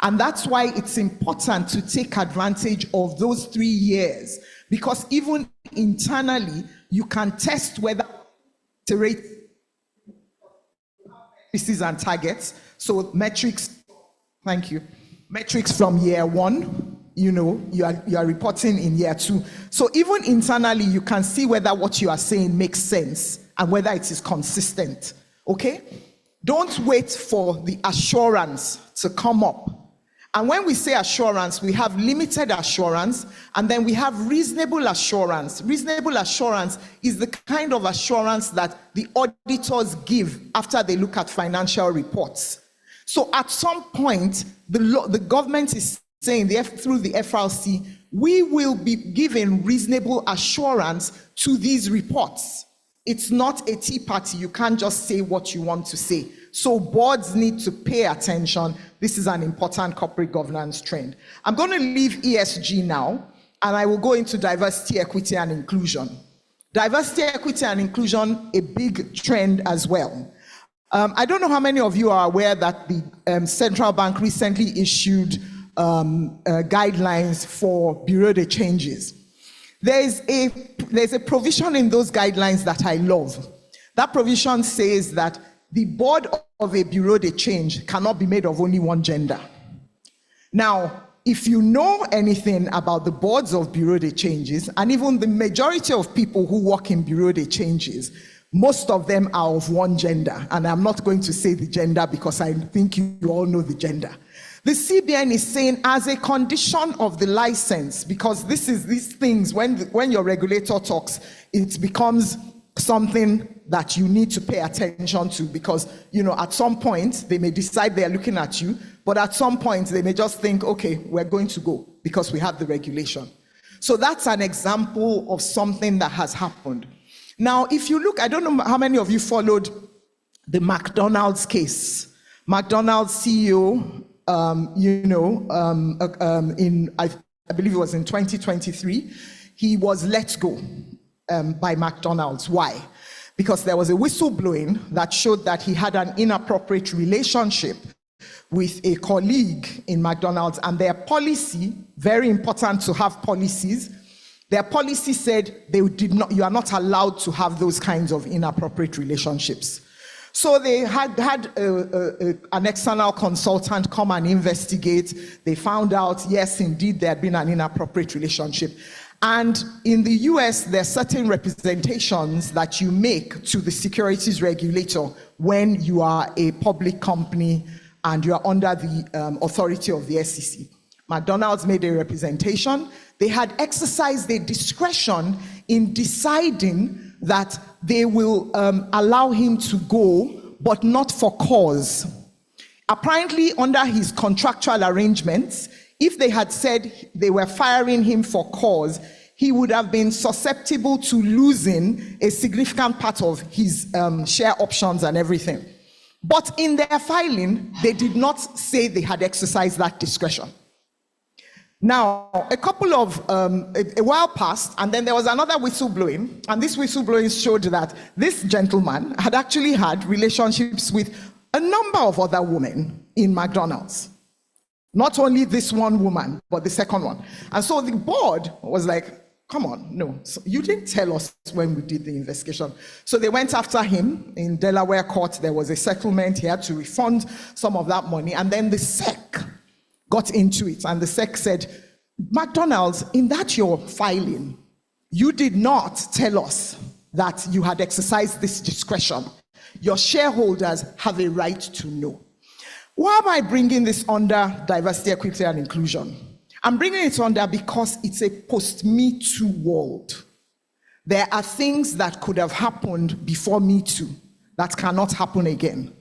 And that's why it's important to take advantage of those 3 years because even internally, you can test whether iterate pieces and targets. So metrics, thank you. Metrics from year one, you are reporting in year two. So even internally, you can see whether what you are saying makes sense and whether it is consistent, okay? Don't wait for the assurance to come up. And when we say assurance, we have limited assurance, and then we have reasonable assurance. Reasonable assurance is the kind of assurance that the auditors give after they look at financial reports. So at some point, the government is saying through the FRC, we will be giving reasonable assurance to these reports. It's not a tea party. You can't just say what you want to say. So boards need to pay attention. This is an important corporate governance trend. I'm going to leave ESG now, and I will go into diversity, equity, and inclusion. Diversity, equity, and inclusion, a big trend as well. I don't know how many of you are aware that the central bank recently issued guidelines for bureau de changes. There's a provision in those guidelines that I love. That provision says that the board of a bureau de change cannot be made of only one gender. Now, if you know anything about the boards of bureau de changes, and even the majority of people who work in bureau de changes, most of them are of one gender. And I'm not going to say the gender because I think you all know the gender. The CBN is saying as a condition of the license, because these things, when your regulator talks, it becomes something that you need to pay attention to, because at some point they may decide they are looking at you, but at some point they may just think, okay, we're going to go because we have the regulation. So that's an example of something that has happened. Now, if you look, I don't know how many of you followed the McDonald's case. McDonald's CEO, I believe it was in 2023, he was let go by McDonald's. Why? Because there was a whistleblowing that showed that he had an inappropriate relationship with a colleague in McDonald's, and their policy, very important to have policies, their policy said you are not allowed to have those kinds of inappropriate relationships. So they had an external consultant come and investigate. They found out, yes, indeed, there had been an inappropriate relationship. And in the US, there are certain representations that you make to the securities regulator when you are a public company and you are under the authority of the SEC. McDonald's made a representation. They had exercised their discretion in deciding that they will allow him to go, but not for cause. Apparently, under his contractual arrangements, if they had said they were firing him for cause, he would have been susceptible to losing a significant part of his share options and everything. But in their filing, they did not say they had exercised that discretion. Now, a while passed, and then there was another whistleblowing, and this whistleblowing showed that this gentleman had actually had relationships with a number of other women in McDonald's. Not only this one woman, but the second one. And so the board was like, come on, no, so you didn't tell us when we did the investigation. So they went after him in Delaware court. There was a settlement. He had to refund some of that money. And then the SEC got into it, and the SEC said, McDonald's, in that your filing, you did not tell us that you had exercised this discretion. Your shareholders have a right to know. Why am I bringing this under diversity, equity, and inclusion? I'm bringing it under because it's a post-Me Too world. There are things that could have happened before Me Too that cannot happen again.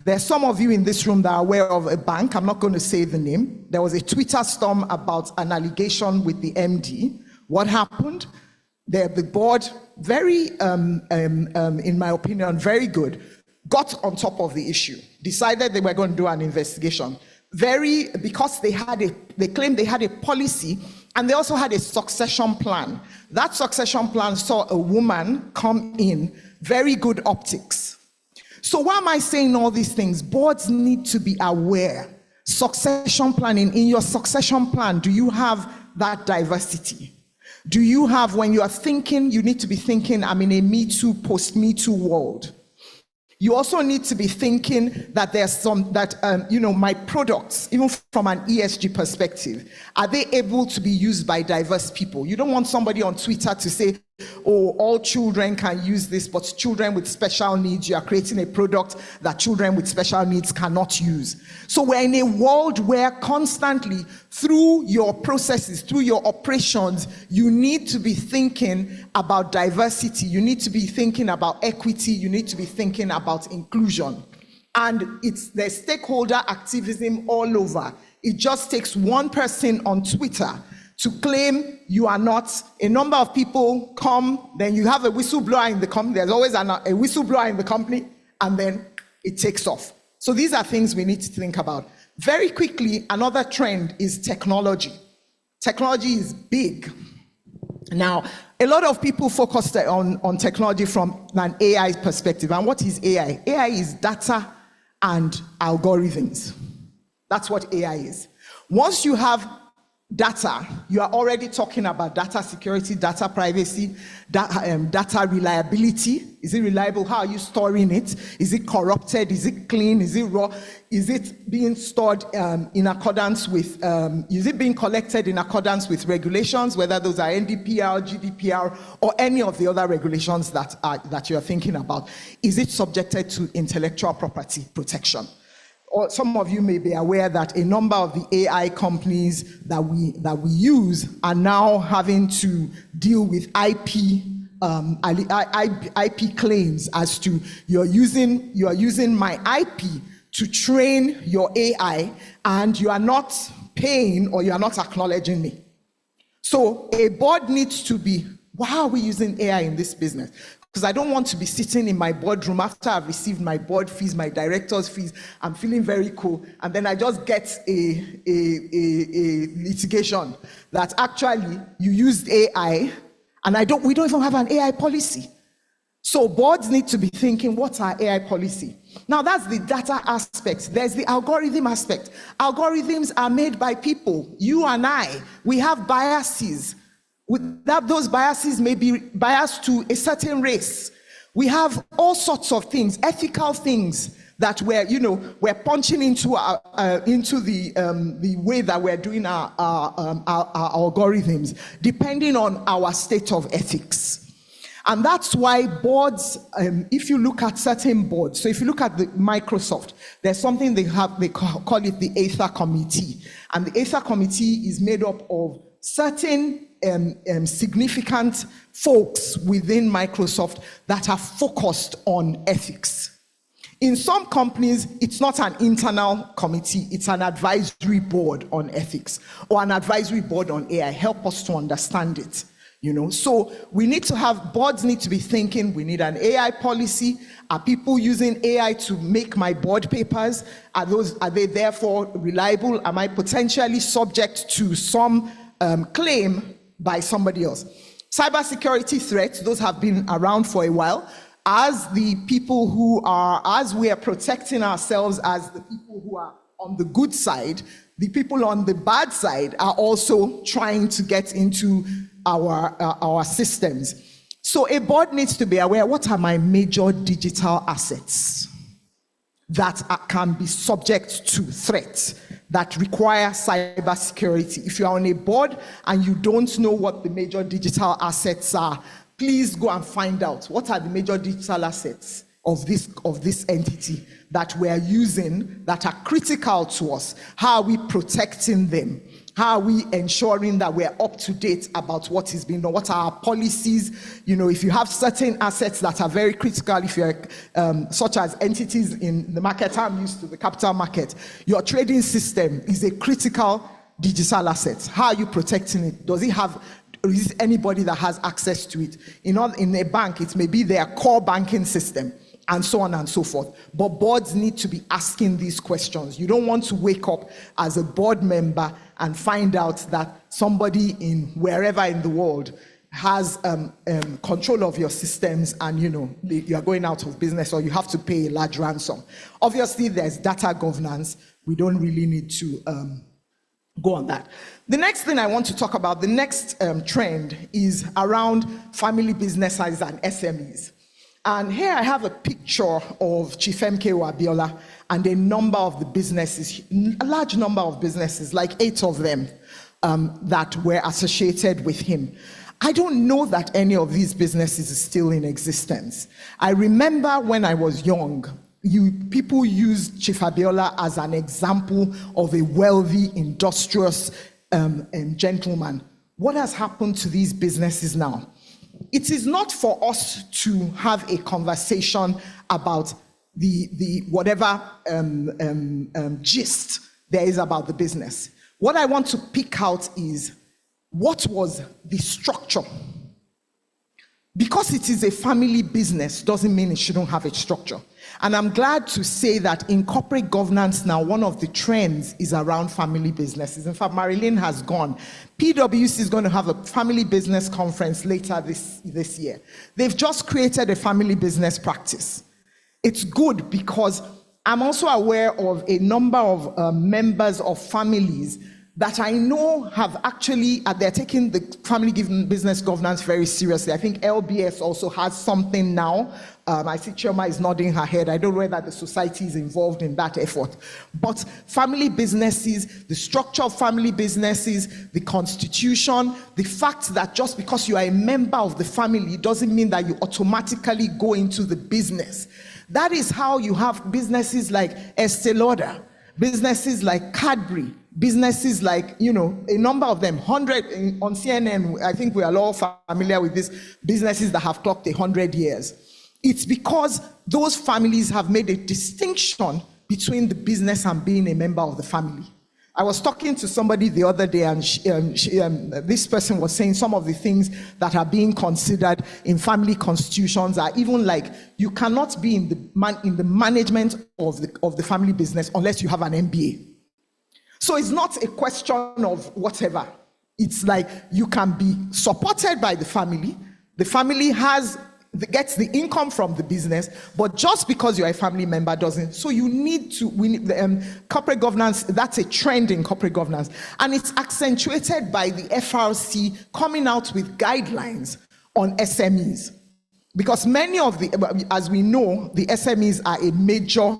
There's some of you in this room that are aware of a bank. I'm not going to say the name. There was a Twitter storm about an allegation with the MD. What happened? The board, very, in my opinion, very good, got on top of the issue, decided they were going to do an investigation. Because they claimed they had a policy, and they also had a succession plan. That succession plan saw a woman come in, very good optics. So why am I saying all these things? Boards need to be aware. Succession planning, in your succession plan, do you have that diversity? Do you have, when you are thinking, you need to be thinking, I'm in a Me Too, post-Me Too world. You also need to be thinking that there's some, that, my products, even from an ESG perspective, are they able to be used by diverse people? You don't want somebody on Twitter to say, oh, all children can use this, but children with special needs, you are creating a product that children with special needs cannot use. So we're in a world where constantly, through your processes, through your operations, you need to be thinking about diversity, you need to be thinking about equity, you need to be thinking about inclusion. And there's stakeholder activism all over. It just takes one person on Twitter to claim you are not. A number of people come, then you have a whistleblower in the company. There's always a whistleblower in the company, and then it takes off. So these are things we need to think about. Very quickly, another trend is technology. Technology is big. Now, a lot of people focus on technology from an AI perspective. And what is AI? AI is data and algorithms. That's what AI is. Once you have data, you are already talking about data security, data privacy, data reliability. Is it reliable? How are you storing it? Is it corrupted? Is it clean? Is it raw? Is it being stored in accordance with, is it being collected in accordance with regulations, whether those are NDPR, GDPR, or any of the other regulations that you're thinking about? Is it subjected to intellectual property protection? Or some of you may be aware that a number of the AI companies that we use are now having to deal with IP claims as to you are using my IP to train your AI, and you are not paying or you are not acknowledging me. So a board needs to be, why are we using AI in this business? Because I don't want to be sitting in my boardroom after I've received my board fees, my director's fees, I'm feeling very cool, and then I just get a litigation that actually you used AI, and we don't even have an AI policy. So boards need to be thinking, what's our AI policy? Now that's the data aspect. There's the algorithm aspect. Algorithms are made by people, you and I. We have biases. Those biases may be biased to a certain race. We have all sorts of things, ethical things that we're punching into the way that we're doing our algorithms, depending on our state of ethics. And that's why boards, if you look at certain boards, so if you look at the Microsoft, there's something they call it the Aether Committee. And the Aether Committee is made up of certain significant folks within Microsoft that are focused on ethics. In some companies, it's not an internal committee, it's an advisory board on ethics or an advisory board on AI. Help us to understand it. So we need to have, boards need to be thinking, we need an AI policy. Are people using AI to make my board papers? Are they therefore reliable? Am I potentially subject to some claim by somebody else? Cybersecurity threats, those have been around for a while. As we are protecting ourselves as the people who are on the good side, the people on the bad side are also trying to get into our systems. So a board needs to be aware, what are my major digital assets that can be subject to threats that require cybersecurity? If you are on a board and you don't know what the major digital assets are, please go and find out what are the major digital assets of this entity that we're using that are critical to us. How are we protecting them? How are we ensuring that we're up to date about what is being done? What are our policies? If you have certain assets that are very critical, if you're such as entities in the market I'm used to, the capital market, your trading system is a critical digital asset. How are you protecting it? Is anybody that has access to it? In a bank, it may be their core banking system, and so on and so forth. But boards need to be asking these questions. You don't want to wake up as a board member and find out that somebody in wherever in the world has control of your systems, and you are going out of business, or you have to pay a large ransom. Obviously, there's data governance. We don't really need to go on that. The next thing I want to talk about, the next trend is around family businesses and SMEs. And here I have a picture of Chief MKO Abiola and a number of the businesses, a large number of businesses, like 8 of them, that were associated with him. I don't know that any of these businesses is still in existence. I remember when I was young, people used Chief Abiola as an example of a wealthy, industrious gentleman. What has happened to these businesses now? It is not for us to have a conversation about the whatever gist there is about the business. What I want to pick out is what was the structure. Because it is a family business doesn't mean it shouldn't have a structure. And I'm glad to say that in corporate governance now, one of the trends is around family businesses. In fact, Marilyn has gone. PwC is going to have a family business conference later this year. They've just created a family business practice. It's good because I'm also aware of a number of members of families that I know have actually, they're taking the family business governance very seriously. I think LBS also has something now. I see Chioma is nodding her head. I don't know whether the society is involved in that effort. But family businesses, the structure of family businesses, the constitution, the fact that just because you are a member of the family doesn't mean that you automatically go into the business. That is how you have businesses like Estee Lauder, businesses like Cadbury, businesses like, a number of them, 100 on CNN. I think we are all familiar with these businesses that have clocked 100 years. It's because those families have made a distinction between the business and being a member of the family. I was talking to somebody the other day, and this person was saying some of the things that are being considered in family constitutions are even like you cannot be in the management of the family business unless you have an MBA. So it's not a question of whatever. It's like you can be supported by the family. The family gets the income from the business, but just because you're a family member doesn't. So we need corporate governance. That's a trend in corporate governance, and it's accentuated by the FRC coming out with guidelines on SMEs, because many of as we know, the SMEs are a major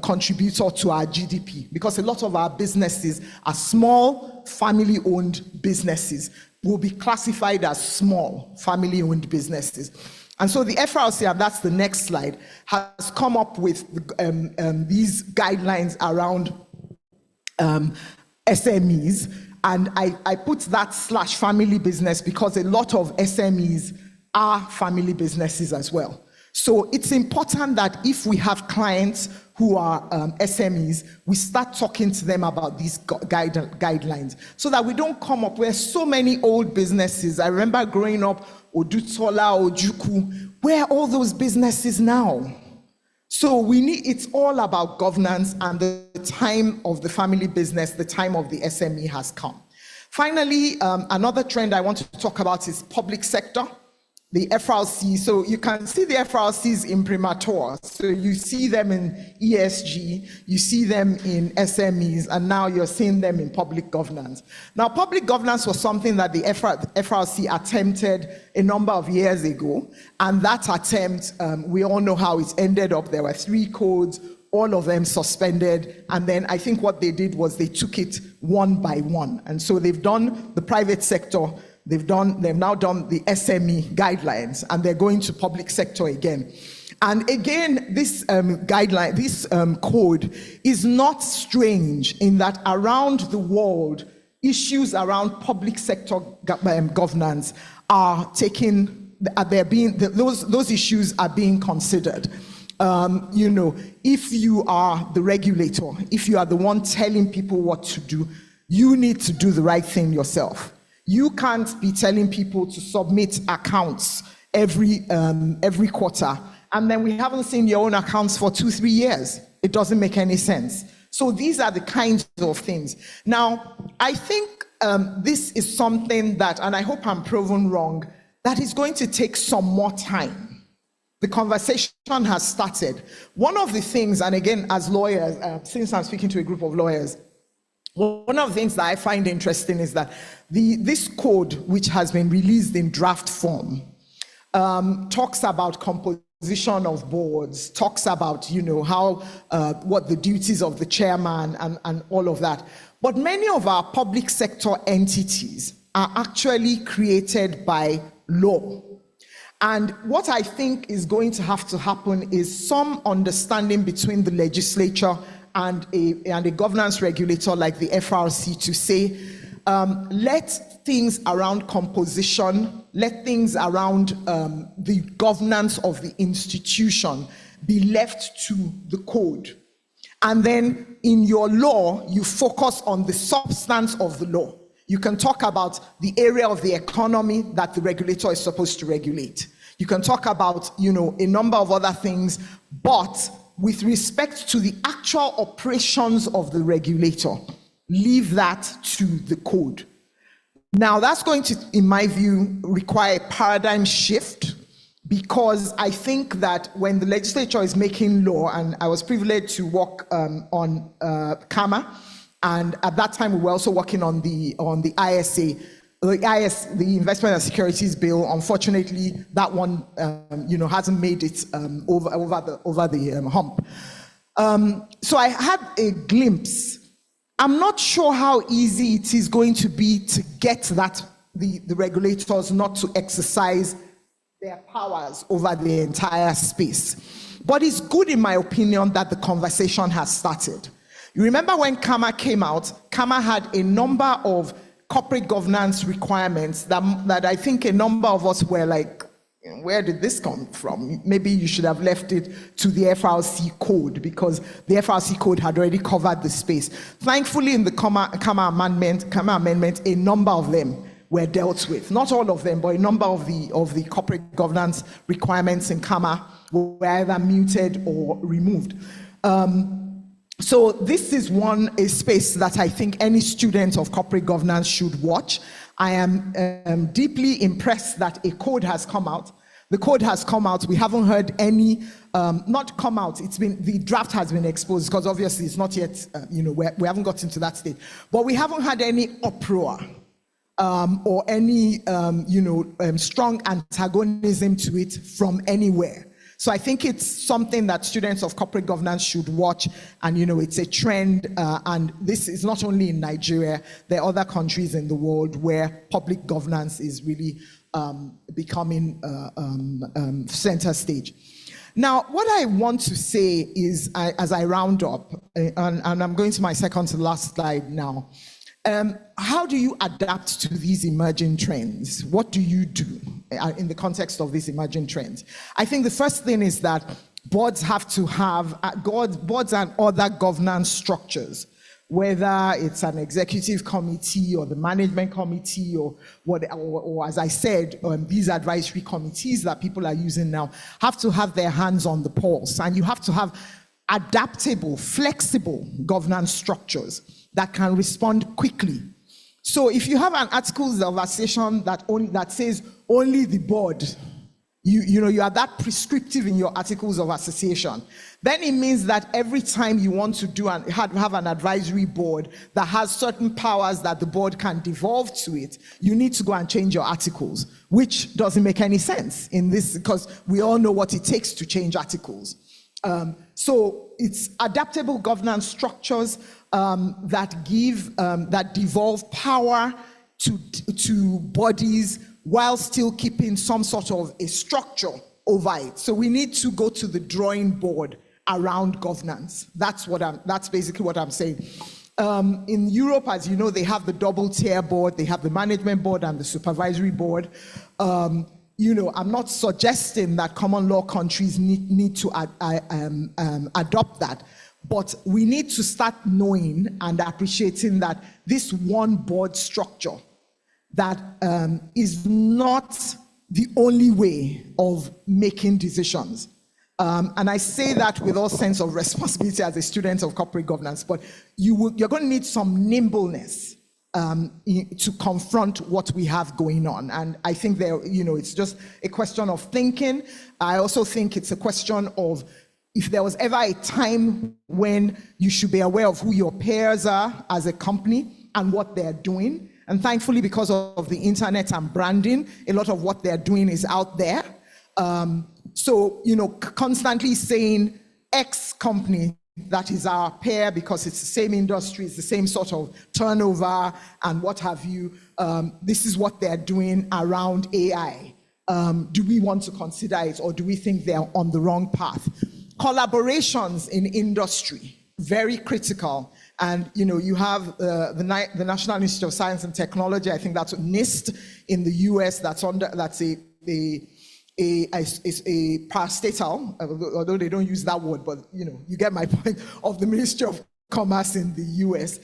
contributor to our GDP, because a lot of our businesses are small family-owned businesses, will be classified as small family-owned businesses. And so the FRC, and that's the next slide, has come up with these guidelines around SMEs. And I put that /family business because a lot of SMEs are family businesses as well. So it's important that if we have clients who are SMEs, we start talking to them about these guidelines so that we don't come up with so many old businesses. I remember growing up, Odutola, Ojuku, where are all those businesses now? So it's all about governance, and the time of the family business, the time of the SME has come. Finally, another trend I want to talk about is public sector. The FRC, so you can see the FRC's imprimatur. So you see them in ESG, you see them in SMEs, and now you're seeing them in public governance. Now, public governance was something that the FRC attempted a number of years ago, and that attempt, we all know how it ended up. There were 3 codes, all of them suspended, and then I think what they did was they took it one by one. And so they've done the private sector, they've now done the SME guidelines, and they're going to public sector again. And again, this guideline, this code is not strange in that around the world, issues around public sector governance are those issues are being considered. If you are the regulator, if you are the one telling people what to do, you need to do the right thing yourself. You can't be telling people to submit accounts every quarter, and then we haven't seen your own accounts for 2-3 years. It doesn't make any sense. So these are the kinds of things. Now, I think this is something that, and I hope I'm proven wrong, that is going to take some more time. The conversation has started. One of the things, and again, as lawyers, since I'm speaking to a group of lawyers, One of the things that I find interesting is that this code, which has been released in draft form, talks about composition of boards, talks about, how, what the duties of the chairman and all of that. But many of our public sector entities are actually created by law. And what I think is going to have to happen is some understanding between the legislature and a governance regulator like the FRC to say, let things around composition, let things around the governance of the institution be left to the code. And then in your law, you focus on the substance of the law. You can talk about the area of the economy that the regulator is supposed to regulate. You can talk about, a number of other things, but with respect to the actual operations of the regulator, leave that to the code. Now, that's going to, in my view, require a paradigm shift, because I think that when the legislature is making law, and I was privileged to work on CAMA, and at that time we were also working on the ISA, the Investment and Securities Bill. Unfortunately, that one, hasn't made it over the hump. So I had a glimpse. I'm not sure how easy it is going to be to get the regulators not to exercise their powers over the entire space. But it's good, in my opinion, that the conversation has started. You remember when CAMA came out, CAMA had a number of corporate governance requirements that I think a number of us were like, where did this come from? Maybe you should have left it to the FRC code, because the FRC code had already covered the space. Thankfully, in the CAMA amendment, a number of them were dealt with. Not all of them, but a number of the corporate governance requirements in CAMA were either muted or removed. So this is a space that I think any student of corporate governance should watch. I am deeply impressed that a code has come out. The code has come out. We haven't heard any, not come out. The draft has been exposed, because obviously it's not yet, we haven't gotten to that stage. But we haven't had any uproar or any, strong antagonism to it from anywhere. So I think it's something that students of corporate governance should watch, and it's a trend, and this is not only in Nigeria, there are other countries in the world where public governance is really becoming center stage. Now, what I want to say is, as I round up, and I'm going to my second to last slide now, how do you adapt to these emerging trends? What do you do in the context of these emerging trends? I think the first thing is that boards have to have, boards and other governance structures, whether it's an executive committee or the management committee or as I said, these advisory committees that people are using now, have to have their hands on the pulse, and you have to have adaptable, flexible governance structures that can respond quickly. So if you have an articles of association that says only the board, you are that prescriptive in your articles of association, then it means that every time you want to do and have an advisory board that has certain powers that the board can devolve to it, you need to go and change your articles, which doesn't make any sense in this, because we all know what it takes to change articles. So it's adaptable governance structures that devolve power to bodies while still keeping some sort of a structure over it. So we need to go to the drawing board around governance. That's basically what I'm saying. In Europe, as you know, they have the double tier board, they have the management board and the supervisory board. I'm not suggesting that common law countries need to adopt that, but we need to start knowing and appreciating that this one board structure that is not the only way of making decisions. And I say that with all sense of responsibility as a student of corporate governance, but you're going to need some nimbleness to confront what we have going on. And I think it's just a question of thinking. I also think it's a question of, if there was ever a time when you should be aware of who your peers are as a company and what they're doing. And thankfully, because of the internet and branding, a lot of what they're doing is out there. So, constantly saying X company, that is our peer because it's the same industry, it's the same sort of turnover and what have you. This is what they're doing around AI. Do we want to consider it, or do we think they're on the wrong path? Collaborations in industry, very critical. And you have the National Institute of Science and Technology. I think that's NIST in the US. That's a parastatal, although they don't use that word, but you get my point, of the Ministry of Commerce in the US.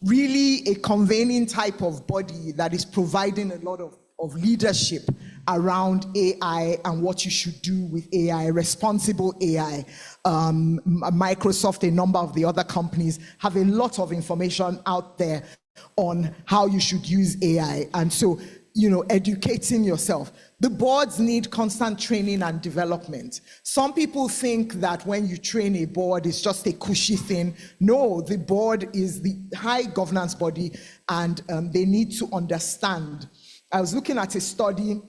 Really a convening type of body that is providing a lot of leadership around AI and what you should do with AI, responsible AI. Microsoft, a number of the other companies have a lot of information out there on how you should use AI. And so, educating yourself. The boards need constant training and development. Some people think that when you train a board, it's just a cushy thing. No, the board is the high governance body, and they need to understand. I was looking at a study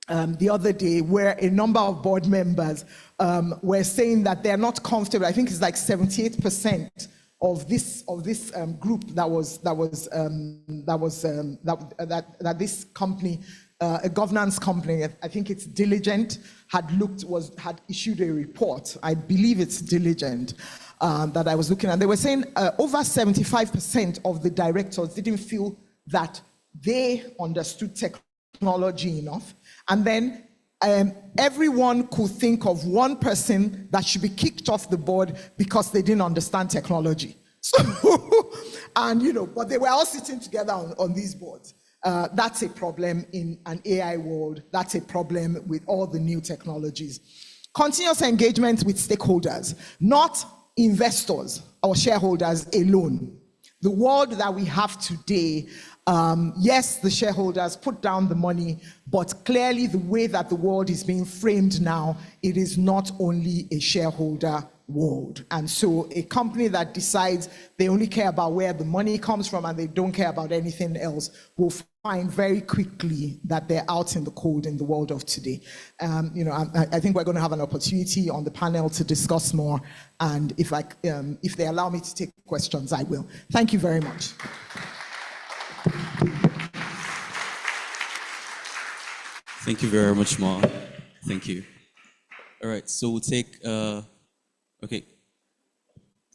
the other day where a number of board members were saying that they're not comfortable. I think it's like 78% of this group that this company, a governance company, I think it's Diligent, had issued a report. I believe it's Diligent that I was looking at. They were saying over 75% of the directors didn't feel that they understood technology enough. And then everyone could think of one person that should be kicked off the board because they didn't understand technology. So, but they were all sitting together on these boards. That's a problem in an AI world. That's a problem with all the new technologies. Continuous engagement with stakeholders, not investors or shareholders alone. The world that we have today, yes, the shareholders put down the money, but clearly the way that the world is being framed now, it is not only a shareholder world. And so a company that decides they only care about where the money comes from and they don't care about anything else will find very quickly that they're out in the cold in the world of today. I think we're going to have an opportunity on the panel to discuss more. And if they allow me to take questions, I will. Thank you very much. Thank you very much, Ma. Thank you. All right, so we'll take, okay.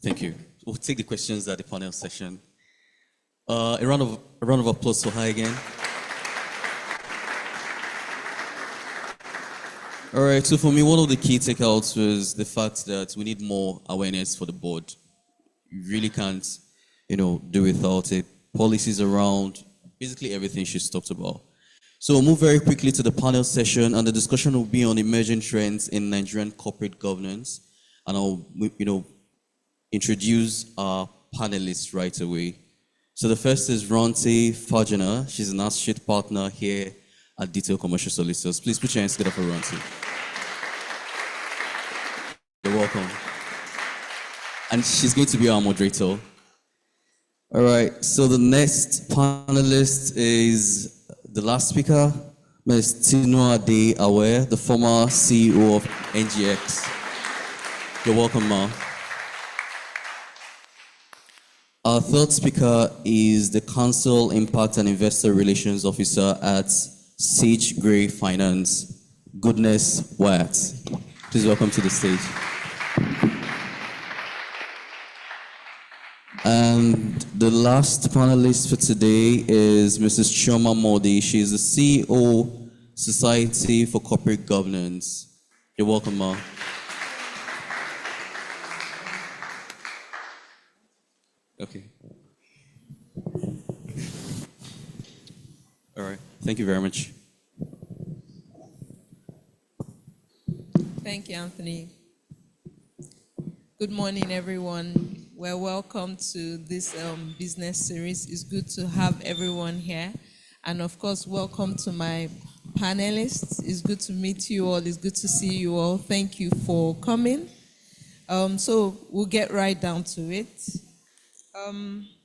Thank you. We'll take the questions at the panel session. A round of applause for her again. All right, so for me, one of the key takeouts was the fact that we need more awareness for the board. You really can't, do without it. Policies around, basically everything she's talked about. So we'll move very quickly to the panel session, and the discussion will be on emerging trends in Nigerian corporate governance. And I'll, introduce our panelists right away. So the first is Ronte Fajana. She's an associate partner here at Detail Commercial Solicitors. Please put your hands together for Ronte. You're welcome. And she's going to be our moderator. All right, so the next panelist is the last speaker, Ms. Tinuade Aware, the former CEO of NGX. You're welcome, Ma. Our third speaker is the Council Impact and Investor Relations Officer at Sage Gray Finance, Goodness Wyatt. Please welcome to the stage. And the last panelist for today is Mrs. Chioma Modi. She is the CEO, Society for Corporate Governance. You're welcome, Ma. Okay. All right. Thank you very much. Thank you, Anthony. Good morning, everyone. Well, welcome to this business series. It's good to have everyone here. And of course, welcome to my panelists. It's good to meet you all. It's good to see you all. Thank you for coming. So we'll get right down to it.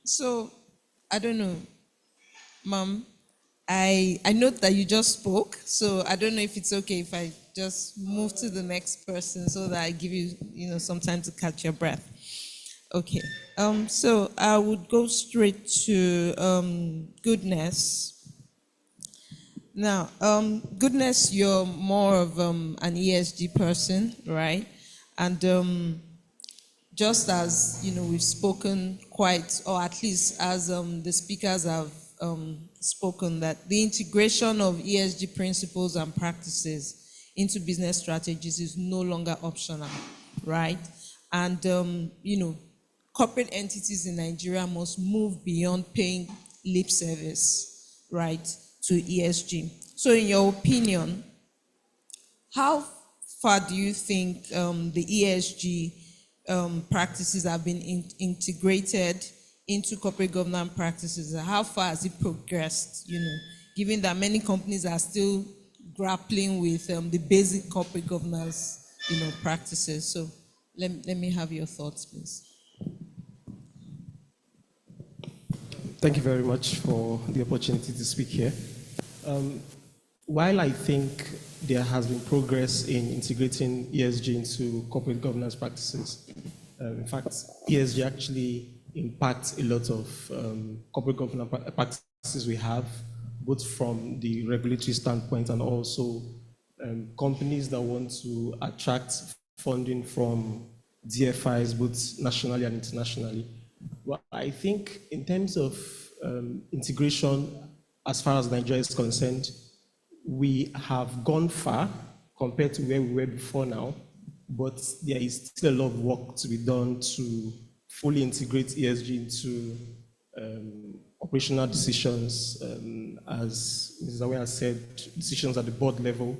So I don't know, Mom. I note that you just spoke, so I don't know if it's okay if I just move to the next person so that I give you, some time to catch your breath. Okay. So I would go straight to Goodness. Now, Goodness, you're more of an ESG person, right? And just as we've spoken quite, or at least as the speakers have spoken, that the integration of ESG principles and practices into business strategies is no longer optional, right? And corporate entities in Nigeria must move beyond paying lip service, right, to ESG. So, in your opinion, how far do you think the ESG practices have been integrated into corporate governance practices? How far has it progressed, given that many companies are still grappling with the basic corporate governance, practices? So let me have your thoughts, please. Thank you very much for the opportunity to speak here. While I think there has been progress in integrating ESG into corporate governance practices, in fact, ESG actually impacts a lot of corporate governance practices we have, both from the regulatory standpoint and also companies that want to attract funding from DFIs, both nationally and internationally. Well, I think in terms of integration, as far as Nigeria is concerned, we have gone far compared to where we were before now, but there is still a lot of work to be done to fully integrate ESG into operational decisions, as Mrs. Aware has said, decisions at the board level,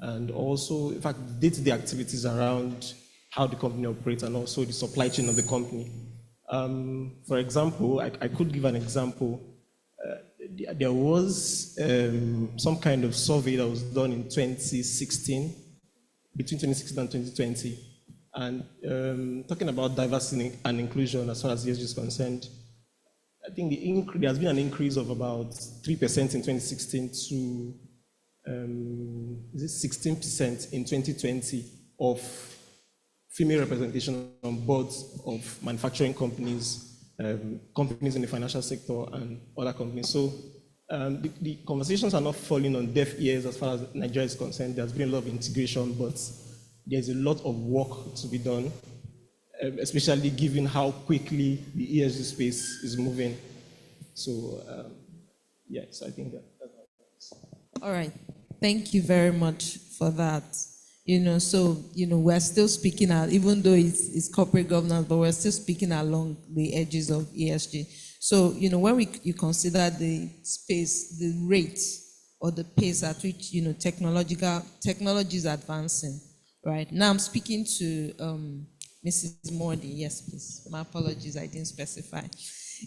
and also, in fact, day-to-day activities around how the company operates and also the supply chain of the company. For example, I could give an example. There was some kind of survey that was done in 2016, between 2016 and 2020, and talking about diversity and inclusion as far as ESG is concerned. I think there has been an increase of about 3% in 2016 to 16% in 2020 of female representation on boards of manufacturing companies, companies in the financial sector, and other companies. So the conversations are not falling on deaf ears as far as Nigeria is concerned. There's been a lot of integration, but there's a lot of work to be done, especially given how quickly the ESG space is moving. So, yes, I think that's all right. Thank you very much for that. We're still speaking out, even though it's corporate governance, but we're still speaking along the edges of ESG. So, when you consider the space, the rate, or the pace at which, technology is advancing, right? Now I'm speaking to Mrs. Mordi. Yes, please. My apologies, I didn't specify.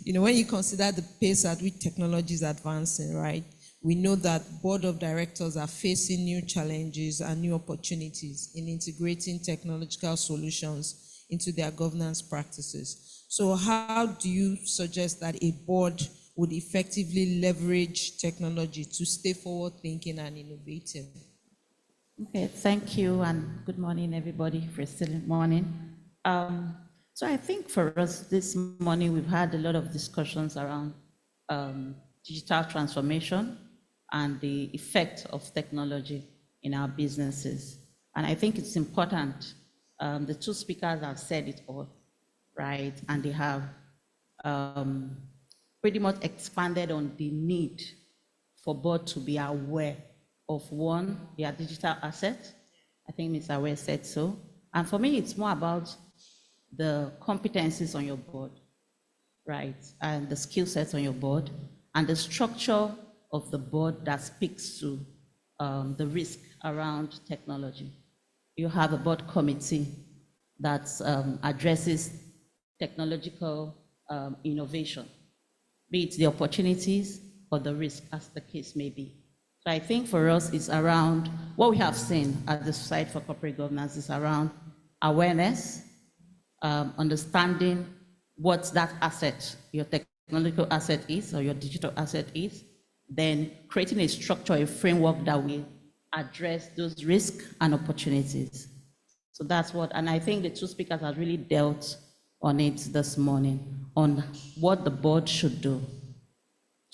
When you consider the pace at which technology is advancing, right? We know that board of directors are facing new challenges and new opportunities in integrating technological solutions into their governance practices. So how do you suggest that a board would effectively leverage technology to stay forward-thinking and innovative? Okay, thank you, and good morning, everybody, for still morning. So I think for us this morning, we've had a lot of discussions around digital transformation and the effect of technology in our businesses. And I think it's important, the two speakers have said it all, right? And they have pretty much expanded on the need for board to be aware of, one, their digital asset. I think Ms. Aware said so. And for me, it's more about the competencies on your board, right? And the skill sets on your board, and the structure of the board that speaks to the risk around technology. You have a board committee that addresses technological innovation, be it the opportunities or the risk, as the case may be. So I think for us, it's around what we have seen at the Society for Corporate Governance is around awareness, understanding what that asset, your technological asset is or your digital asset is, then creating a structure, a framework that will address those risks and opportunities. So that's what, and I think the two speakers have really dealt on it this morning, on what the board should do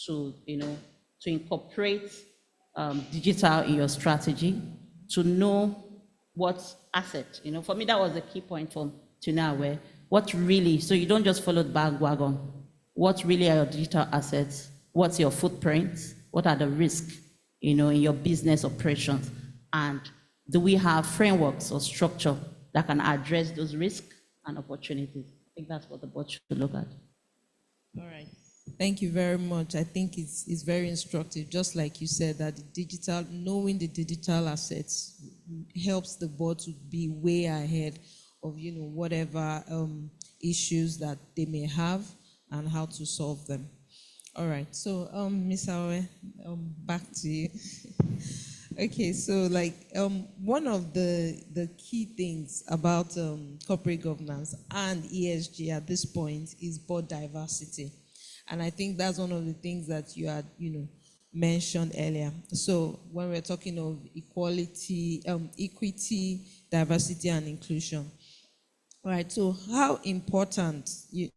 to, to incorporate digital in your strategy, to know what asset, for me, that was the key point from Tina, where what really, so you don't just follow the bandwagon. What really are your digital assets? What's your footprint? What are the risks, in your business operations? And do we have frameworks or structure that can address those risks and opportunities? I think that's what the board should look at. All right. Thank you very much. I think it's very instructive, just like you said, that knowing the digital assets helps the board to be way ahead of, whatever issues that they may have and how to solve them. All right. So, Ms. Awe, back to you. Okay. So, one of the key things about corporate governance and ESG at this point is board diversity. And I think that's one of the things that you had, mentioned earlier. So when we're talking of equality, equity, diversity, and inclusion. All right, so how important do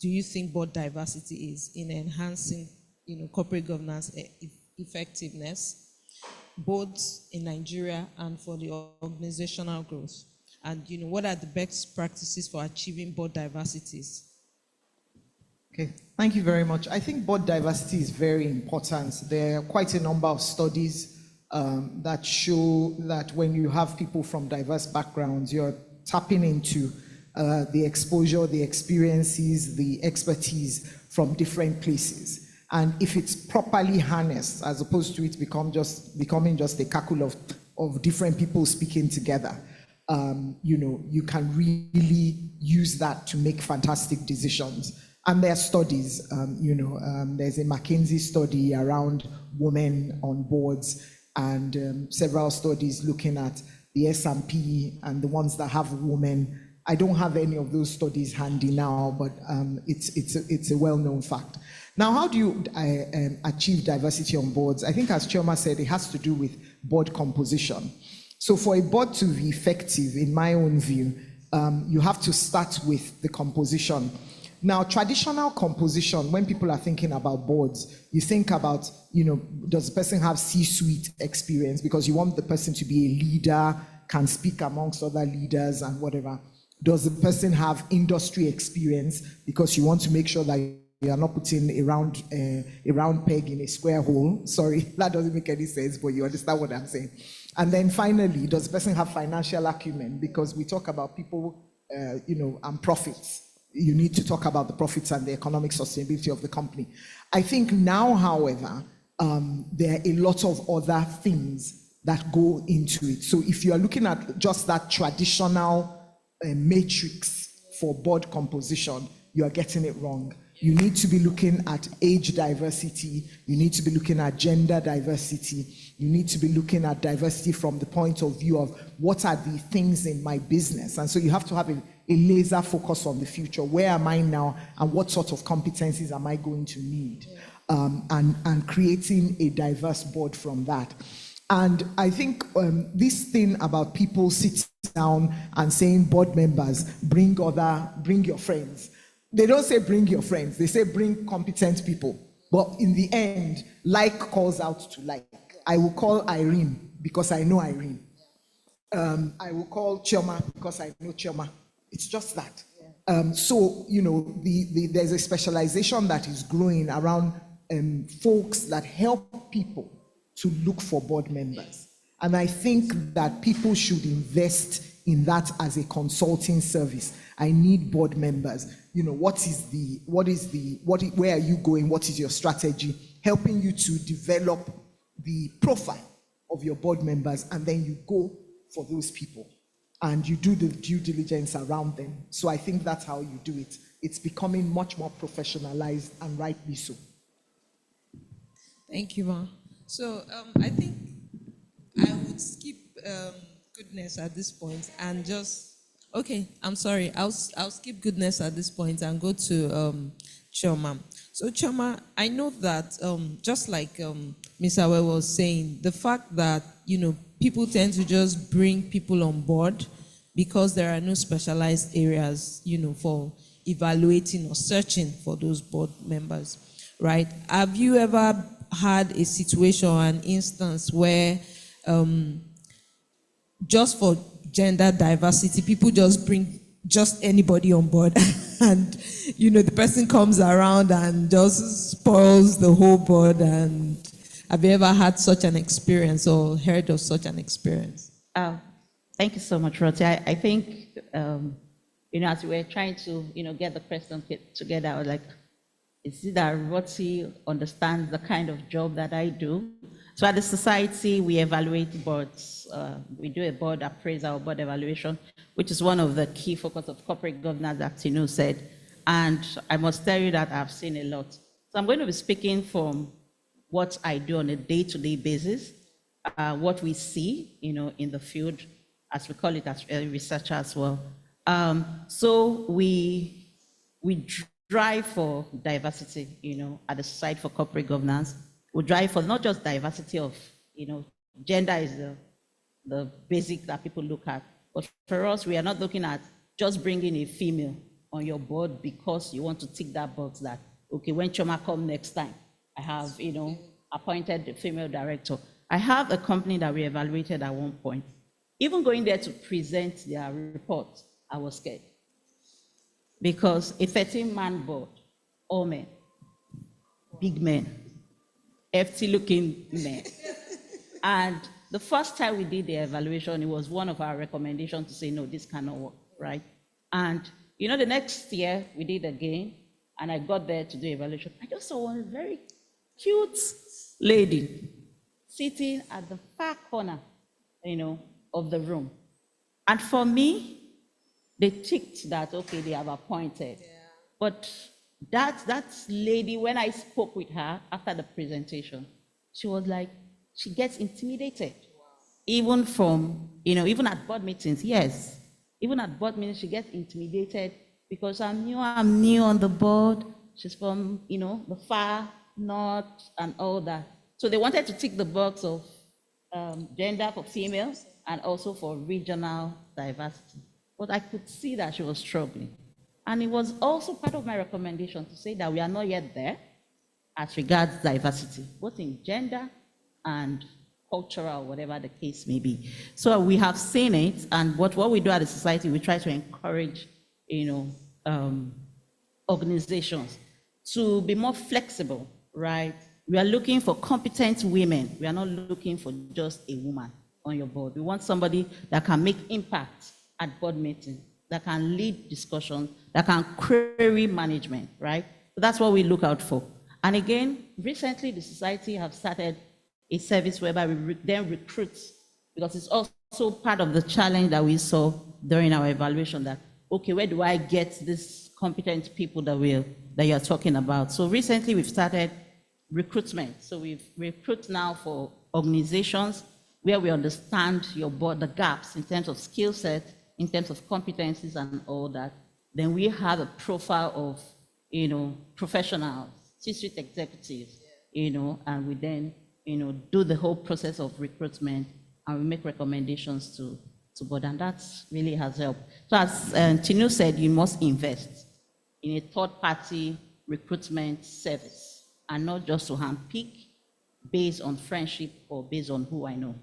you think board diversity is in enhancing, corporate governance effectiveness, both in Nigeria and for the organizational growth? And, what are the best practices for achieving board diversities? Okay, thank you very much. I think board diversity is very important. There are quite a number of studies that show that when you have people from diverse backgrounds, you're tapping into the exposure, the experiences, the expertise from different places. And if it's properly harnessed, as opposed to it becoming just a cackle of different people speaking together, you can really use that to make fantastic decisions. And there are studies, there's a McKinsey study around women on boards, and several studies looking at the S&P and the ones that have women. I don't have any of those studies handy now, but it's a well-known fact. Now, how do you achieve diversity on boards? I think, as Chioma said, it has to do with board composition. So for a board to be effective, in my own view, you have to start with the composition. Now, traditional composition, when people are thinking about boards, you think about, does the person have C-suite experience? Because you want the person to be a leader, can speak amongst other leaders and whatever. Does the person have industry experience? Because you want to make sure that you are not putting a round peg in a square hole. Sorry, that doesn't make any sense, but you understand what I'm saying. And then finally, does the person have financial acumen? Because we talk about people, and profits. You need to talk about the profits and the economic sustainability of the company. I think now, however, there are a lot of other things that go into it. So if you are looking at just that traditional matrix for board composition, you are getting it wrong. You need to be looking at age diversity. You need to be looking at gender diversity. You need to be looking at diversity from the point of view of what are the things in my business. And so you have to have a laser focus on the future. Where am I now, and what sort of competencies am I going to need? And creating a diverse board from that. And I think this thing about people sitting down and saying, board members, bring your friends. They don't say bring your friends, they say bring competent people. But in the end, like calls out to like. I will call Irene because I know Irene. I will call Chioma because I know Chioma. It's just that. So, there's a specialization that is growing around folks that help people to look for board members. And I think that people should invest in that as a consulting service. I need board members. Where are you going? What is your strategy? Helping you to develop the profile of your board members, and then you go for those people and you do the due diligence around them. So I think that's how you do it. It's becoming much more professionalized, and rightly so. Thank you, Ma. So I think I would skip goodness at this point and just, Okay, I'm sorry. I'll skip goodness at this point and go to Chioma. So Chioma, I know that just like Ms. Awe was saying, the fact that people tend to just bring people on board because there are no specialized areas for evaluating or searching for those board members, right? Have you ever had a situation or an instance where just for gender diversity, people just bring just anybody on board and the person comes around and just spoils the whole board? And have you ever had such an experience or heard of such an experience? Thank you so much, Roti. I think, as we were trying to, get the question together, I was like, is it that Roti understands the kind of job that I do? So at the society, we evaluate boards. We do a board appraisal or board evaluation, which is one of the key focus of corporate governance that Tinu said. And I must tell you that I've seen a lot. So I'm going to be speaking from what I do on a day-to-day basis, what we see, in the field, as we call it, as a researcher as well. So we drive for diversity, at the site for corporate governance. We drive for not just diversity of, gender is the basic that people look at, but for us, we are not looking at just bringing a female on your board because you want to tick that box that, okay, when Chioma comes next time, I have, appointed a female director. I have a company that we evaluated at one point. Even going there to present their report, I was scared. Because a 13-man board, all men, big men, FT-looking men. And the first time we did the evaluation, it was one of our recommendations to say, no, this cannot work, right? And, the next year we did again, and I got there to do evaluation. I just saw one very cute lady sitting at the far corner, of the room. And for me, they ticked that, okay, they have appointed. Yeah. But that lady, when I spoke with her after the presentation, she was like, she gets intimidated. Wow. Even from, even at board meetings, yes. Even at board meetings, she gets intimidated because I'm new on the board. She's from, the far north and all that. So they wanted to tick the box of gender for females and also for regional diversity. But I could see that she was struggling. And it was also part of my recommendation to say that we are not yet there as regards diversity, both in gender and cultural, whatever the case may be. So we have seen it, and what we do at the society, we try to encourage, organizations to be more flexible, right? We are looking for competent women. We are not looking for just a woman on your board. We want somebody that can make impact at board meetings, that can lead discussions, that can query management, right? So that's what we look out for. And again, recently the society have started a service whereby we then recruit, because it's also part of the challenge that we saw during our evaluation that, okay, where do I get these competent people that you're talking about? So recently we've started recruitment. So we've recruit now for organizations where we understand your board, the gaps in terms of skill set, in terms of competencies and all that. Then we have a profile of, professionals, C-suite executives, and we then, do the whole process of recruitment and we make recommendations to board, and that really has helped. So as Tinu said, you must invest in a third-party recruitment service and not just to handpick based on friendship or based on who I know.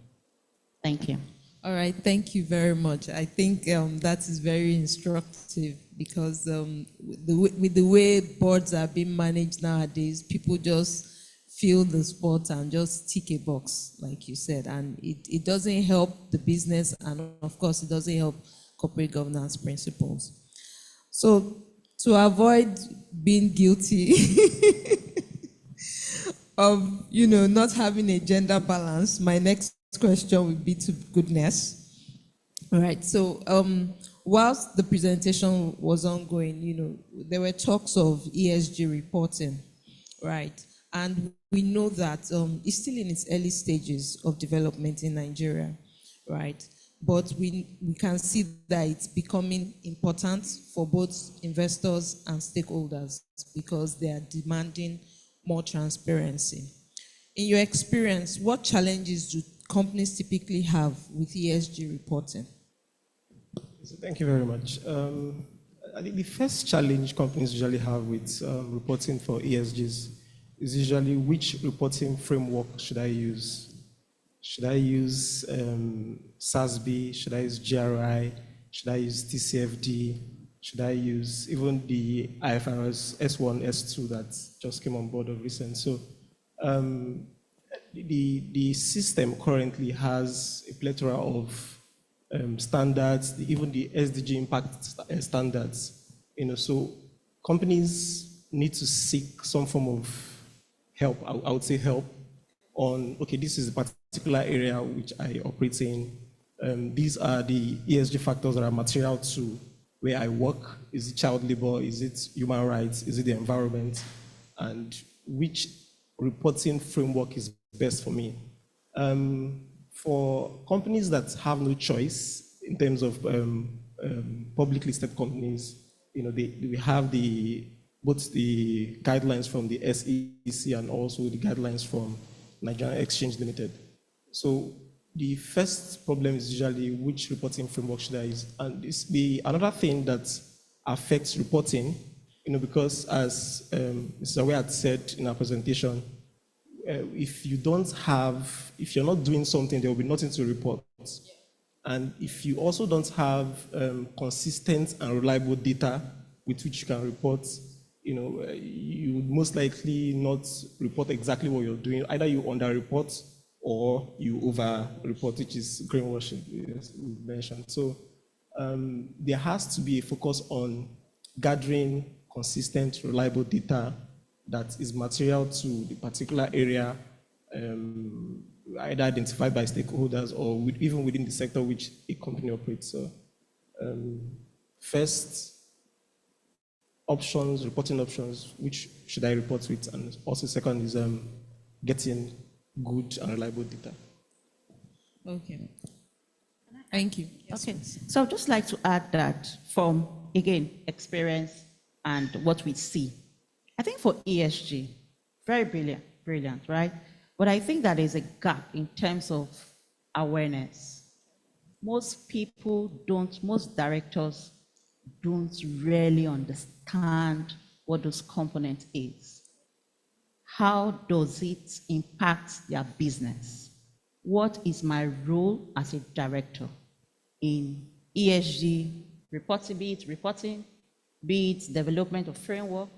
Thank you. All right, thank you very much. I think that is very instructive because with the way boards are being managed nowadays, people just fill the spot and just tick a box, like you said, and it doesn't help the business, and of course, it doesn't help corporate governance principles. So to avoid being guilty of, not having a gender balance, my next question would be to Goodness. All right, so whilst the presentation was ongoing, there were talks of ESG reporting, right? And we know that it's still in its early stages of development in Nigeria, right? but we can see that it's becoming important for both investors and stakeholders because they are demanding more transparency. In your experience, what challenges do companies typically have with ESG reporting? So thank you very much. I think the first challenge companies usually have with reporting for ESGs is usually which reporting framework should I use? Should I use SASB? Should I use GRI? Should I use TCFD? Should I use even the IFRS S1, S2 that just came on board of recent? So the system currently has a plethora of standards, even the SDG impact standards. So companies need to seek some form of help. I would say help on, okay, this is a particular area which I operate in. These are the ESG factors that are material to where I work. Is it child labor? Is it human rights? Is it the environment? And which reporting framework is best for me? For companies that have no choice in terms of public listed companies, we have both the guidelines from the SEC and also the guidelines from Nigerian Exchange Limited. So the first problem is usually which reporting framework should I use? And another thing that affects reporting, because as Mr. Awe had said in our presentation, if you're not doing something, there will be nothing to report. And if you also don't have consistent and reliable data with which you can report, you would most likely not report exactly what you're doing. Either you under-report or you over-report, which is greenwashing, as we mentioned. So there has to be a focus on gathering consistent, reliable data that is material to the particular area, either identified by stakeholders or even within the sector which a company operates. So first, reporting options, which should I report with? And also second is getting good and reliable data. Okay. Thank you. Okay, so I'd just like to add that from, again, experience and what we see. I think for ESG, very brilliant, right? But I think that there's a gap in terms of awareness. Most directors don't really understand what those components is. How does it impact their business? What is my role as a director in ESG reporting, be it development of framework,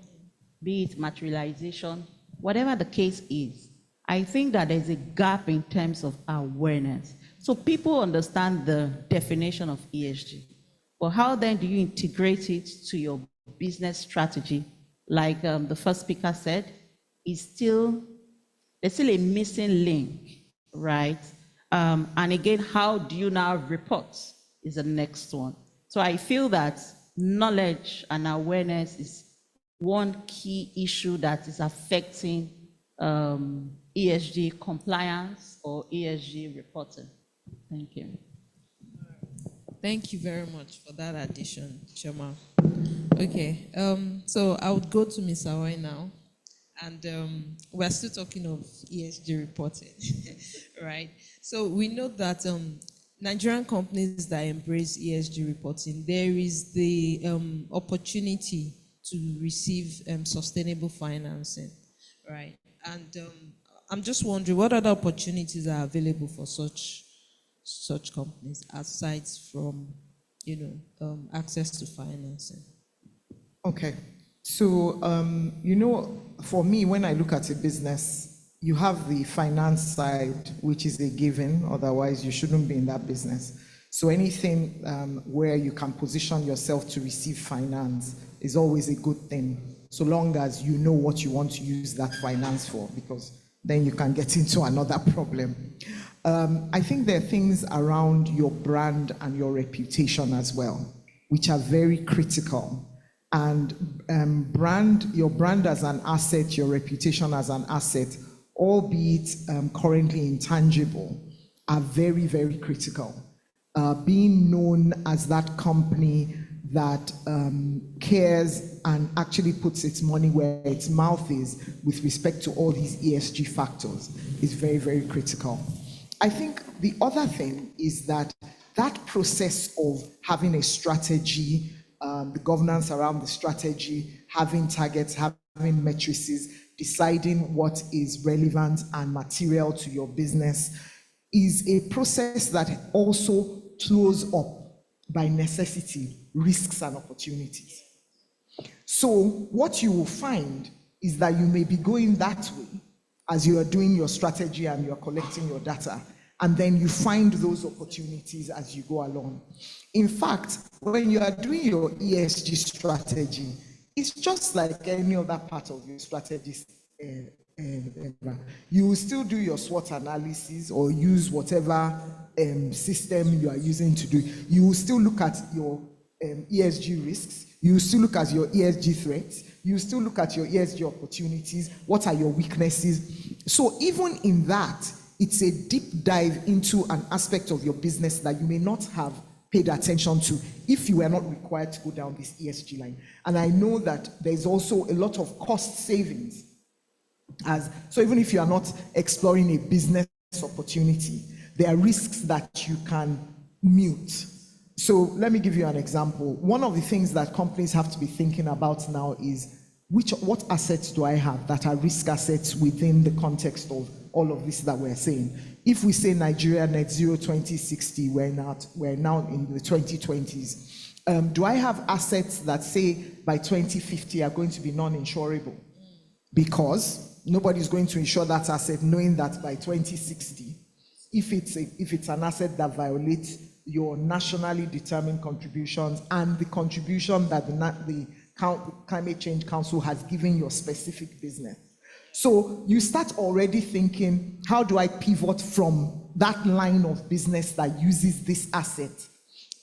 be it materialization, whatever the case is? I think that there's a gap in terms of awareness. So people understand the definition of ESG, but how then do you integrate it to your business strategy? Like the first speaker said, there's still a missing link, right? And again, how do you now report is the next one. So I feel that knowledge and awareness is one key issue that is affecting ESG compliance or ESG reporting. Thank you. Thank you very much for that addition, Chioma. Okay, so I would go to Ms. Awe now. And we're still talking of ESG reporting, right? So we know that Nigerian companies that embrace ESG reporting, there is the opportunity to receive sustainable financing, right? And I'm just wondering, what other opportunities are available for such companies aside from, access to financing? Okay. So, for me, when I look at a business, you have the finance side, which is a given, otherwise you shouldn't be in that business. So anything where you can position yourself to receive finance is always a good thing, so long as you know what you want to use that finance for, because then you can get into another problem. I think there are things around your brand and your reputation as well, which are very critical. And your brand as an asset, your reputation as an asset, albeit currently intangible, are very, very critical. being known as that company that cares and actually puts its money where its mouth is with respect to all these ESG factors is very, very critical. I think the other thing is that process of having a strategy, the governance around the strategy, having targets, having matrices, deciding what is relevant and material to your business is a process that also throws up by necessity risks and opportunities. So what you will find is that you may be going that way as you are doing your strategy and you are collecting your data, and then you find those opportunities as you go along. In fact, when you are doing your ESG strategy, it's just like any other part of your strategy. You will still do your SWOT analysis or use whatever system you are using to do. You will still look at your ESG risks. You will still look at your ESG threats. You will still look at your ESG opportunities. What are your weaknesses? So even in that, it's a deep dive into an aspect of your business that you may not have paid attention to if you were not required to go down this ESG line. And I know that there's also a lot of cost savings. So even if you are not exploring a business opportunity, there are risks that you can mute. So let me give you an example. One of the things that companies have to be thinking about now is what assets do I have that are risk assets within the context of all of this that we're saying. If we say Nigeria net zero 2060, we're now in the 2020s. Do I have assets that say by 2050 are going to be non-insurable? Because nobody's going to insure that asset knowing that by 2060, if it's an asset that violates your nationally determined contributions and the contribution that the Climate Change Council has given your specific business. So you start already thinking, how do I pivot from that line of business that uses this asset?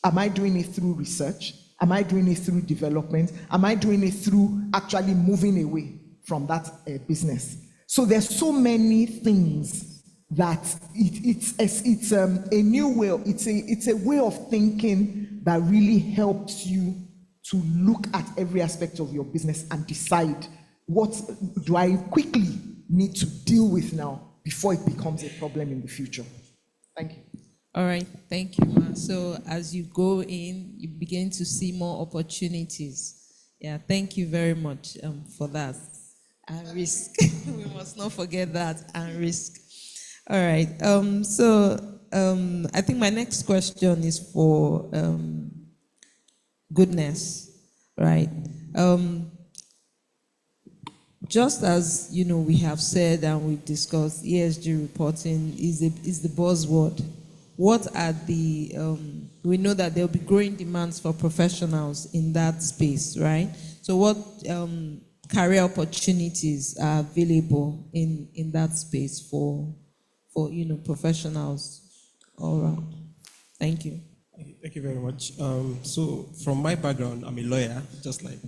Am I doing it through research? Am I doing it through development? Am I doing it through actually moving away from that business? So there's so many things that it's a new way. It's a way of thinking that really helps you to look at every aspect of your business and decide what do I quickly need to deal with now before it becomes a problem in the future. Thank you. All right, thank you, Ma. So as you go in, you begin to see more opportunities. Yeah, thank you very much for that. And risk, we must not forget that, and risk. All right, I think my next question is for Goodness, right? Just as we have said and we've discussed, ESG reporting is the buzzword. What are the we know that there will be growing demands for professionals in that space, right? So what career opportunities are available in that space for professionals all around? Thank you. Thank you very much. So from my background, I'm a lawyer, just like,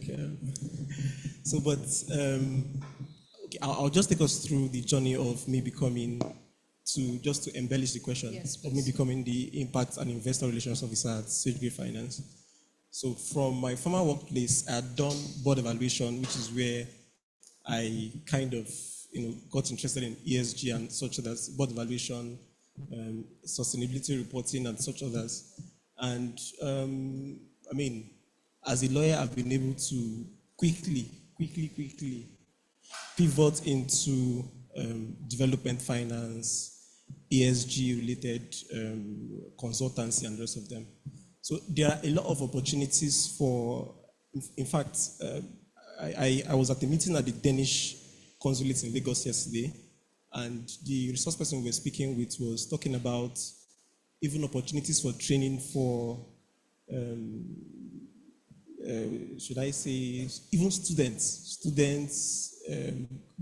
I'll just take us through the journey of me becoming, just to embellish the question, yes, of me becoming the Impact and Investor Relations Officer at SageGrey Finance. So from my former workplace, I had done board evaluation, which is where I kind of got interested in ESG and such others, board evaluation, sustainability reporting and such others. And as a lawyer, I've been able to quickly pivot into development finance, ESG related consultancy and the rest of them. So there are a lot of opportunities for, in fact, I was at a meeting at the Danish consulate in Lagos yesterday, and the resource person we were speaking with was talking about even opportunities for training for, should I say, even students,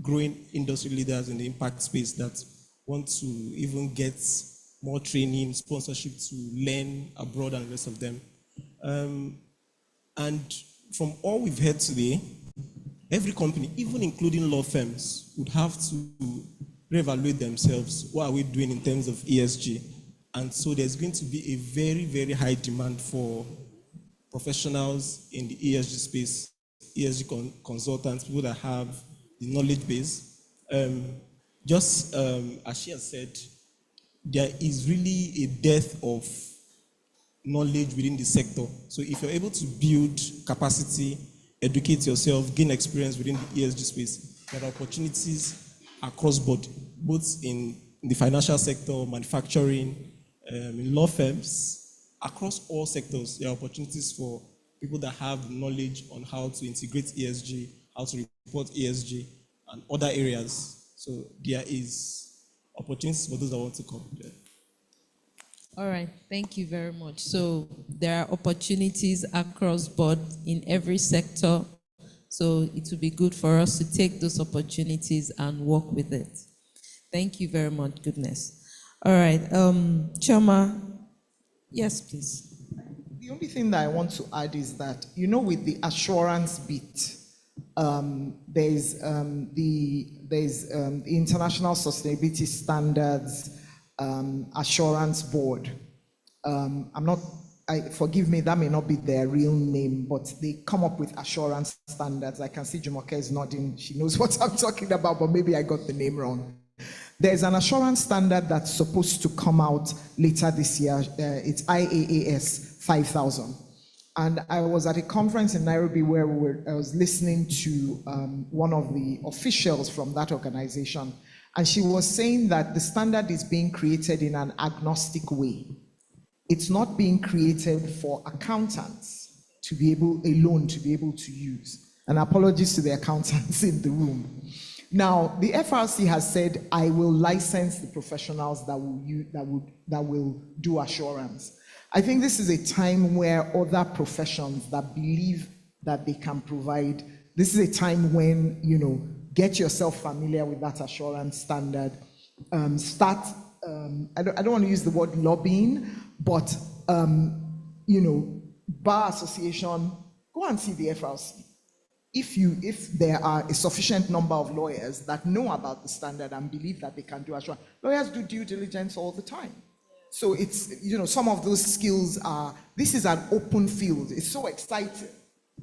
growing industry leaders in the impact space that want to even get more training, sponsorship to learn abroad and the rest of them. And from all we've heard today, every company, even including law firms, would have to reevaluate themselves. What are we doing in terms of ESG? And so there's going to be a very, very high demand for professionals in the ESG space, ESG consultants, people that have the knowledge base. As she has said, there is really a dearth of knowledge within the sector. So if you're able to build capacity, educate yourself, gain experience within the ESG space, there are opportunities across board, both in the financial sector, manufacturing, in law firms, across all sectors. There are opportunities for people that have knowledge on how to integrate ESG, how to report ESG, and other areas. So there is opportunities for those that want to come. Yeah. All right, thank you very much. So there are opportunities across board in every sector. So it will be good for us to take those opportunities and work with it. Thank you very much, goodness. All right, Choma, yes, please. The only thing that I want to add is that, you know, with the assurance bit, there's the International Sustainability Standards Assurance Board. Forgive me, that may not be their real name, but they come up with assurance standards. I can see Jumoke is nodding. She knows what I'm talking about, but maybe I got the name wrong. There's an assurance standard that's supposed to come out later this year. It's IAAS 5000. And I was at a conference in Nairobi where I was listening to one of the officials from that organization. And she was saying that the standard is being created in an agnostic way. It's not being created for accountants to be able to use. And apologies to the accountants in the room. Now, the FRC has said, I will license the professionals that will do assurance. I think this is a time where other professions that believe that they can provide, this is a time when, you know, get yourself familiar with that assurance standard. Start, I don't want to use the word lobbying, but, you know, Bar Association, go and see the FRC. If there are a sufficient number of lawyers that know about the standard and believe that they can do assurance, lawyers do due diligence all the time. So it's, you know, some of those skills are, this is an open field. It's so exciting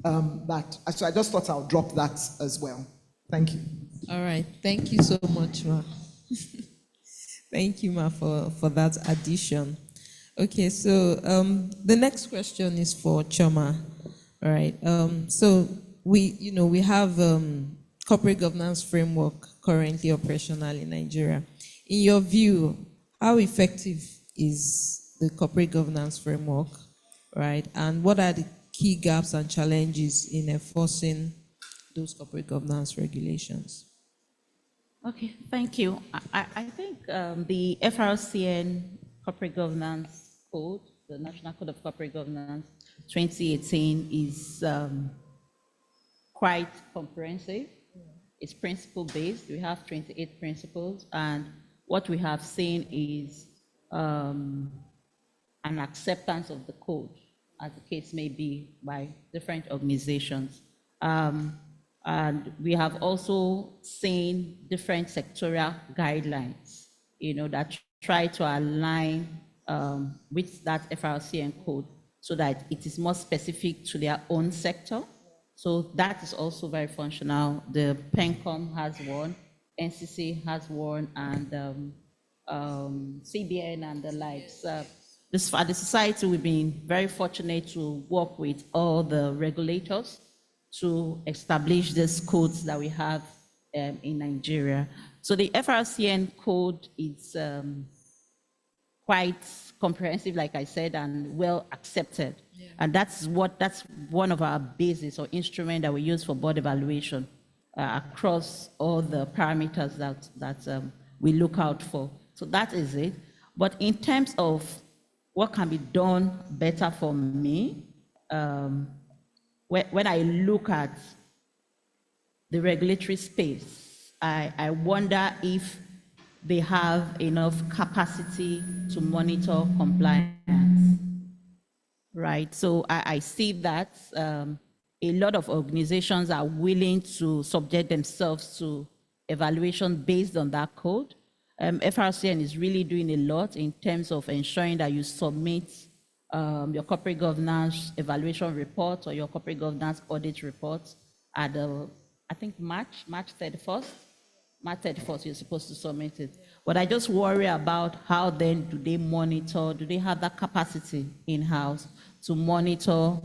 so I just thought I'll drop that as well. Thank you. All right, thank you so much, Ma. Thank you, Ma, for that addition. Okay, so the next question is for Choma. All right, so we have corporate governance framework currently operational in Nigeria. In your view, how effective is the corporate governance framework, right? And what are the key gaps and challenges in enforcing those corporate governance regulations? Okay, thank you. I think the FRCN Corporate Governance Code, the National Code of Corporate Governance 2018, is quite comprehensive. It's principle-based. We have 28 principles, and what we have seen is an acceptance of the code, as the case may be, by different organizations. And we have also seen different sectorial guidelines, you know, that try to align with that FRCN code so that it is more specific to their own sector. So that is also very functional. The PENCOM has one, NCC has one, and CBN and the likes. At the society, we've been very fortunate to work with all the regulators to establish these codes that we have in Nigeria. So the FRCN code is quite comprehensive, like I said, and well accepted. Yeah. And that's one of our bases or instrument that we use for board evaluation across all the parameters that we look out for. So that is it. But in terms of what can be done better for me, when I look at the regulatory space, I wonder if they have enough capacity to monitor compliance, right? So I see that a lot of organizations are willing to subject themselves to evaluation based on that code. FRCN is really doing a lot in terms of ensuring that you submit your corporate governance evaluation report or your corporate governance audit report at I think March 31st. March 31st, you're supposed to submit it. But I just worry about how then do they monitor, do they have that capacity in-house to monitor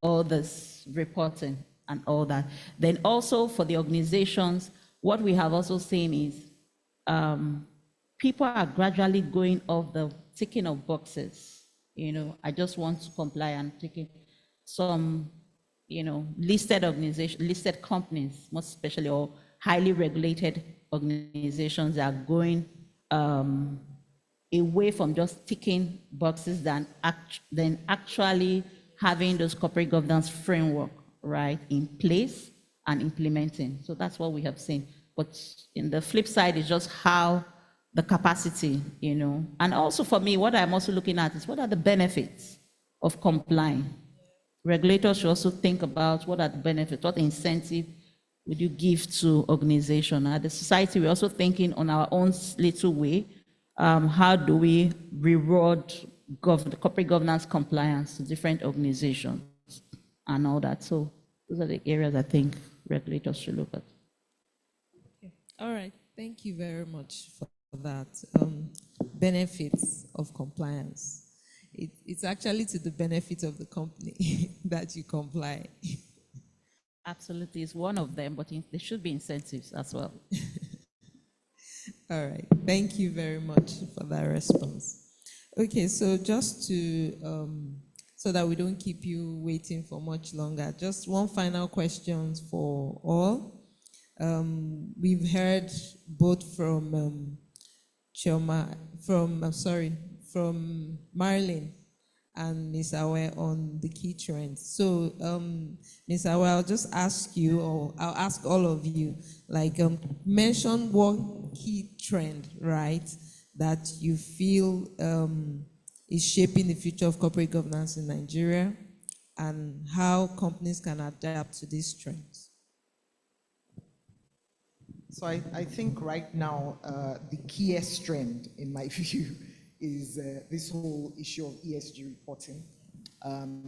all this reporting and all that. Then also for the organizations, what we have also seen is people are gradually going off the ticking of boxes. I just want to comply and taking some, listed organizations, listed companies, most especially, or highly regulated organizations are going away from just ticking boxes than actually having those corporate governance framework, right, in place and implementing. So that's what we have seen. But in the flip side is just how the capacity, And also for me, what I'm also looking at is what are the benefits of complying? Regulators should also think about what are the benefits, what incentive would you give to organization? At the society, we're also thinking on our own little way, how do we reward corporate governance compliance to different organizations and all that. So those are the areas I think regulators should look at. Okay. All right, thank you very much for that. Benefits of compliance. It's actually to the benefit of the company that you comply. Absolutely, it's one of them, but there should be incentives as well. All right, thank you very much for that response. Okay, so just to, so that we don't keep you waiting for much longer, just one final question for all. We've heard both from from Marilyn and Ms. Awe on the key trends. So, Ms. Awe, I'll just ask you, or I'll ask all of you, mention one key trend, right, that you feel is shaping the future of corporate governance in Nigeria, and how companies can adapt to these trends. So I think right now, the keyest trend, in my view, is this whole issue of ESG reporting.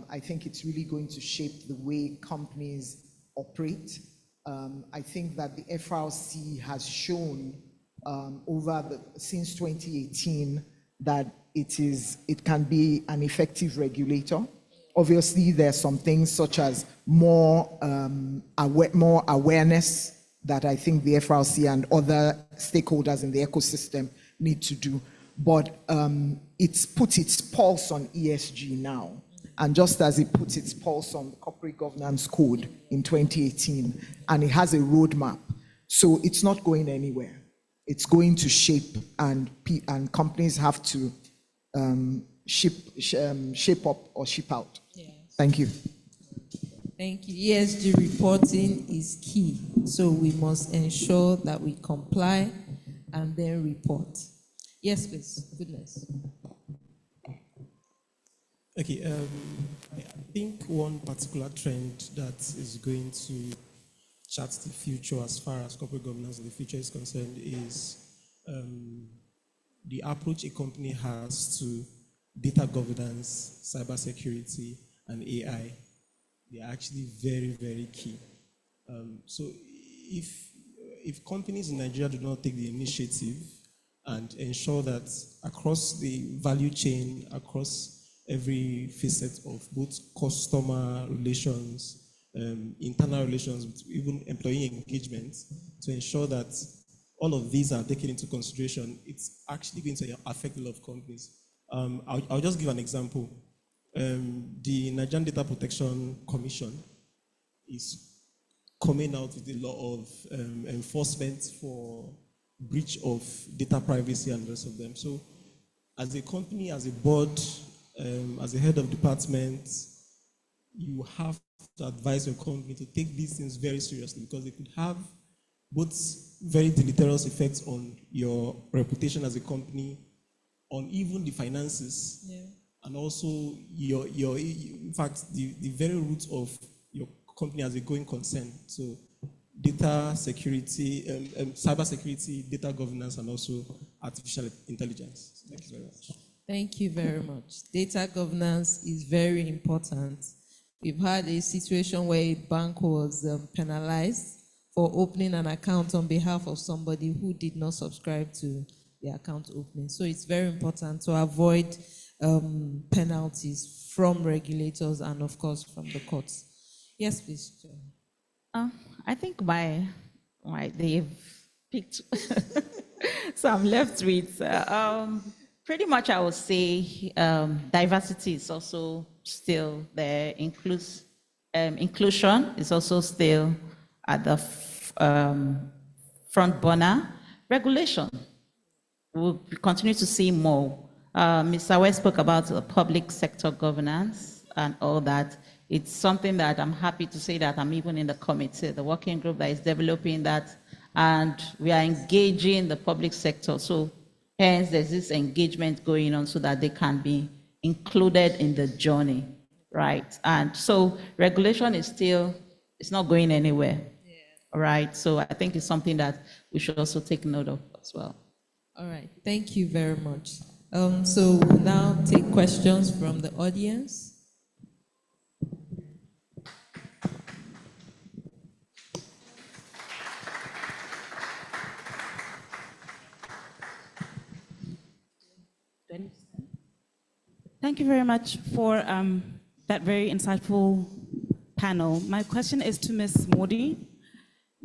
I think it's really going to shape the way companies operate. I think that the FRC has shown since 2018 that it can be an effective regulator. Obviously, there are some things such as more awareness that I think the FRC and other stakeholders in the ecosystem need to do. But it's put its pulse on ESG now. And just as it put its pulse on the Corporate Governance Code in 2018, and it has a roadmap. So it's not going anywhere. It's going to shape, and companies have to shape up or ship out. Yes. Thank you. Thank you. ESG reporting is key. So we must ensure that we comply and then report. Yes, please. Goodness. Okay. I think one particular trend that is going to chart the future as far as corporate governance in the future is concerned is the approach a company has to data governance, cybersecurity, and AI. They are actually very, very key. So if companies in Nigeria do not take the initiative and ensure that across the value chain, across every facet of both customer relations, internal relations, even employee engagement, to ensure that all of these are taken into consideration, it's actually going to affect a lot of companies. I'll just give an example. The Nigerian Data Protection Commission is coming out with a lot of enforcement for breach of data privacy and the rest of them. So as a company, as a board, as a head of department, you have to advise your company to take these things very seriously, because they could have both very deleterious effects on your reputation as a company, on even the finances, and also in fact, the very roots of your company as a going concern. So data security, cyber security, data governance, and also artificial intelligence. Thank you very much. Thank you very much. Data governance is very important. We've had a situation where a bank was penalized for opening an account on behalf of somebody who did not subscribe to the account opening. So it's very important to avoid penalties from regulators and, of course, from the courts. Yes, please. I think they've picked, so I'm left with, pretty much I would say diversity is also still there. Inclusion is also still at the front burner. Regulation, we'll continue to see more. Mr. West spoke about the public sector governance and all that. It's something that I'm happy to say that I'm even in the committee, the working group that is developing that, and we are engaging the public sector. So hence there's this engagement going on so that they can be included in the journey, right? And so regulation is still, it's not going anywhere, right? So I think it's something that we should also take note of as well. All right, thank you very much. So we'll now take questions from the audience. Thank you very much for that very insightful panel. My question is to Ms. Modi.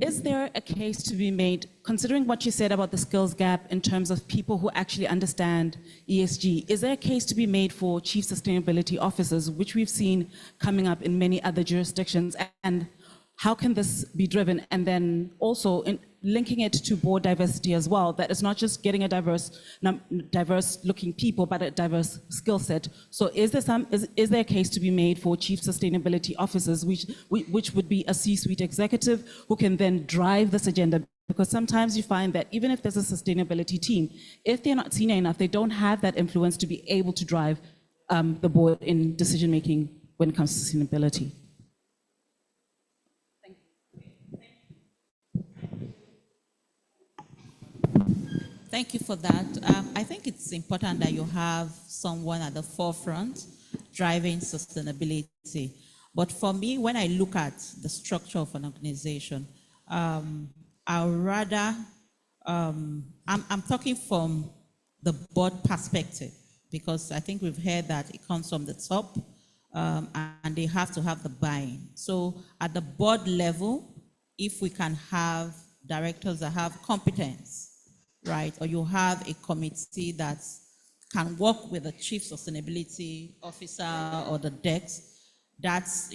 Is there a case to be made, considering what you said about the skills gap in terms of people who actually understand ESG, is there a case to be made for chief sustainability officers, which we've seen coming up in many other jurisdictions, and how can this be driven? And then also linking it to board diversity as well, that it's not just getting a diverse looking people, but a diverse skill set. So is there a case to be made for chief sustainability officers, which would be a C-suite executive who can then drive this agenda? Because sometimes you find that even if there's a sustainability team, if they're not senior enough, they don't have that influence to be able to drive the board in decision-making when it comes to sustainability. Thank you for that. I think it's important that you have someone at the forefront driving sustainability. But for me, when I look at the structure of an organization, I'm talking from the board perspective, because I think we've heard that it comes from the top and they have to have the buy-in. So at the board level, if we can have directors that have competence, right, or you have a committee that can work with the chief sustainability officer or the DEX, that's,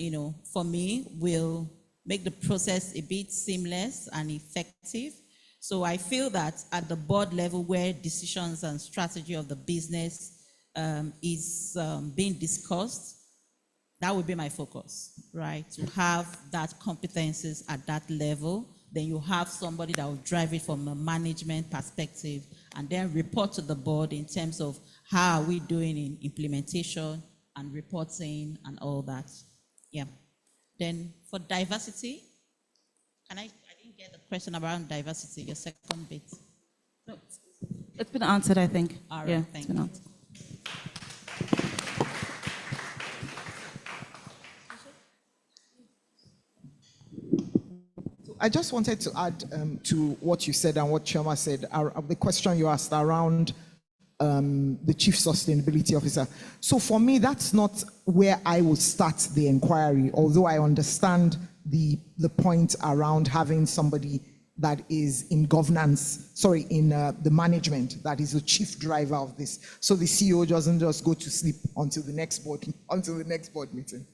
for me, will make the process a bit seamless and effective. So I feel that at the board level, where decisions and strategy of the business is being discussed, that would be my focus, right? To have that competencies at that level. Then you have somebody that will drive it from a management perspective and then report to the board in terms of how are we doing in implementation and reporting and all that. Yeah. Then for diversity, I didn't get the question around diversity, your second bit. No, it's been answered, I think. All right, yeah, thank it's been you. answered. I just wanted to add to what you said and what Chioma said, the question you asked around the chief sustainability officer. So for me, that's not where I would start the inquiry, although I understand the point around having somebody that is in governance, in the management, that is the chief driver of this. So the CEO doesn't just go to sleep until the next board meeting.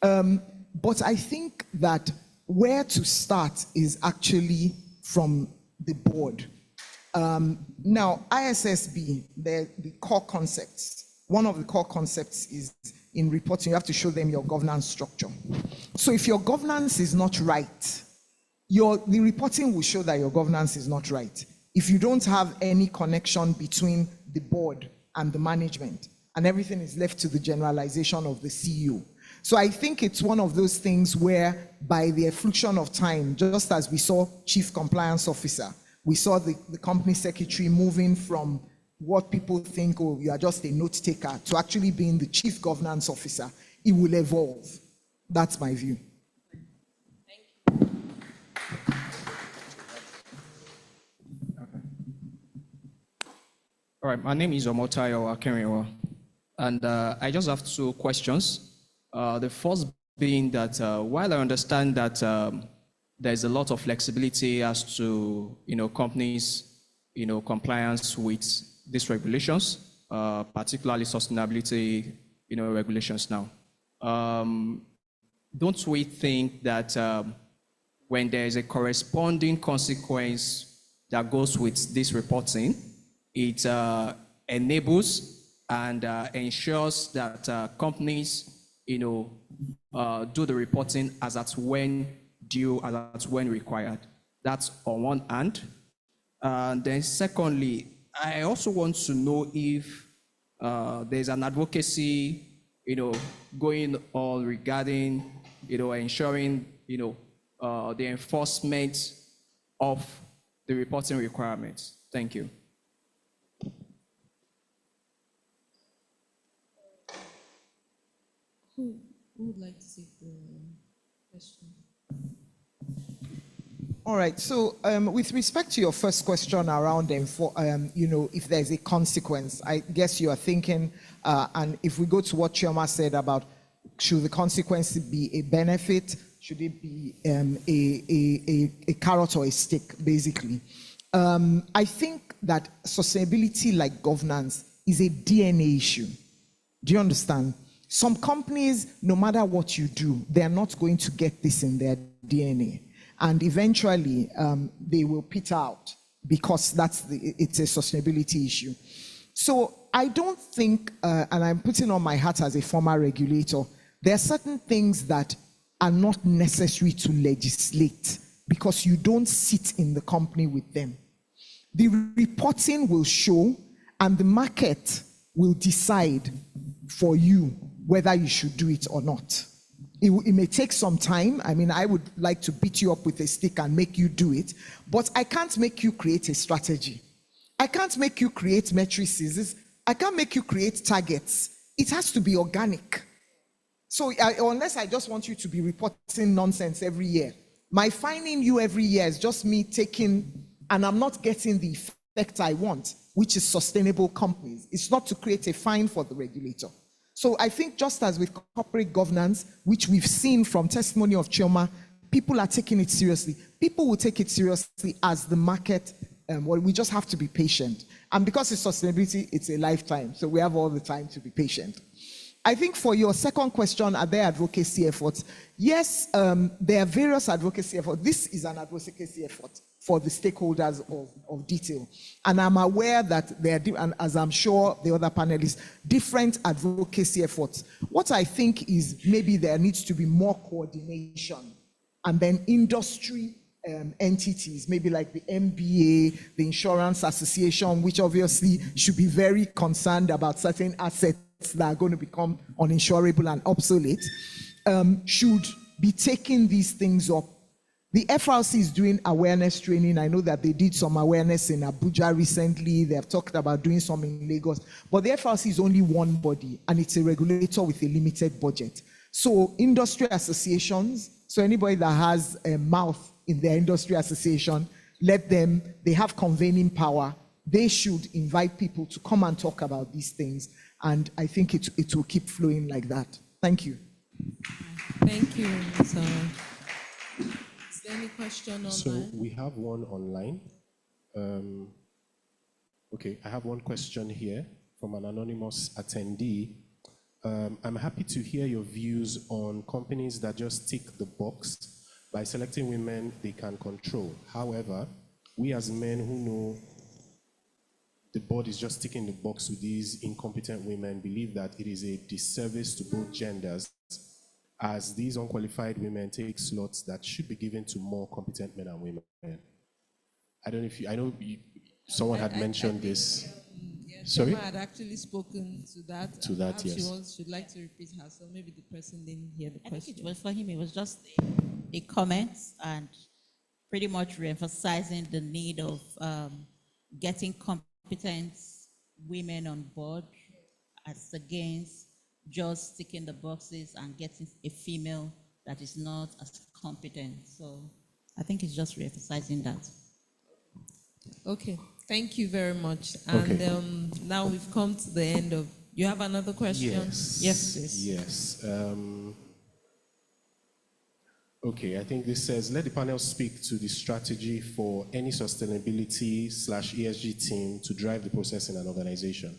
But I think that where to start is actually from the board. Now, ISSB, the core concepts, one of the core concepts is in reporting, you have to show them your governance structure. So if your governance is not right, the reporting will show that your governance is not right. If you don't have any connection between the board and the management, and everything is left to the generalization of the CEO. So I think it's one of those things where by the effluxion of time, just as we saw Chief Compliance Officer, We saw the company secretary moving from what people think, oh, you are just a note taker, to actually being the chief governance officer. It will evolve. That's my view. All right, my name is Omotayo Akinrewa, and I just have two questions. The first being that while I understand that there's a lot of flexibility as to companies compliance with these regulations, particularly sustainability regulations now. Don't we think that when there is a corresponding consequence that goes with this reporting, it enables and ensures that companies, do the reporting as at when due, as at when required? That's on one hand. And then secondly, I also want to know if there's an advocacy, going on regarding, ensuring, the enforcement of the reporting requirements. Thank you. Who would like to take the question? All right. So, with respect to your first question around them, if there's a consequence, I guess you are thinking, and if we go to what Chioma said about, should the consequence be a benefit? Should it be a carrot or a stick, basically? I think that sustainability, like governance, is a DNA issue. Do you understand? Some companies, no matter what you do, they're not going to get this in their DNA. And eventually, they will peter out because it's a sustainability issue. So I don't think, and I'm putting on my hat as a former regulator, there are certain things that are not necessary to legislate because you don't sit in the company with them. The reporting will show, and the market will decide for you whether you should do it or not. It may take some time. I mean, I would like to beat you up with a stick and make you do it, but I can't make you create a strategy. I can't make you create matrices. I can't make you create targets. It has to be organic. So unless I just want you to be reporting nonsense every year, my fining you every year is just me taking, and I'm not getting the effect I want, which is sustainable companies. It's not to create a fine for the regulator. So I think just as with corporate governance, which we've seen from testimony of Chioma, people are taking it seriously. People will take it seriously as the market, we just have to be patient. And because it's sustainability, it's a lifetime. So we have all the time to be patient. I think for your second question, are there advocacy efforts? Yes, there are various advocacy efforts. This is an advocacy effort for the stakeholders of detail. And I'm aware that there are, and as I'm sure the other panelists, different advocacy efforts. What I think is maybe there needs to be more coordination, and then industry entities, maybe like the MBA, the Insurance Association, which obviously should be very concerned about certain assets that are going to become uninsurable and obsolete, should be taking these things up. The FRC is doing awareness training. I know that they did some awareness in Abuja recently. They have talked about doing some in Lagos. But the FRC is only one body, and it's a regulator with a limited budget. So industry associations, so anybody that has a mouth in their industry association, they have convening power. They should invite people to come and talk about these things. And I think it will keep flowing like that. Thank you. Thank you, Mr. Is there any question online? So we have one online. Okay, I have one question here from an anonymous attendee. I'm happy to hear your views on companies that just tick the box by selecting women they can control. However, we as men who know the board is just ticking the box with these incompetent women believe that it is a disservice to both genders, as these unqualified women take slots that should be given to more competent men and women. I don't know if you, I know you, someone had mentioned this. Yes, Sorry? Emma had actually spoken to that. To that, Perhaps yes. She'd like to repeat herself. Maybe the person didn't hear the I question. think it was for him, it was just a comment, and pretty much re-emphasizing the need of getting competent women on board as against just ticking the boxes and getting a female that is not as competent. So I think it's just re-emphasizing that. Okay, thank you very much. And Okay. now we've come to the end of. You have another question? Yes. Yes, please. Yes. Okay, I think this says, let the panel speak to the strategy for any sustainability/ESG team to drive the process in an organization.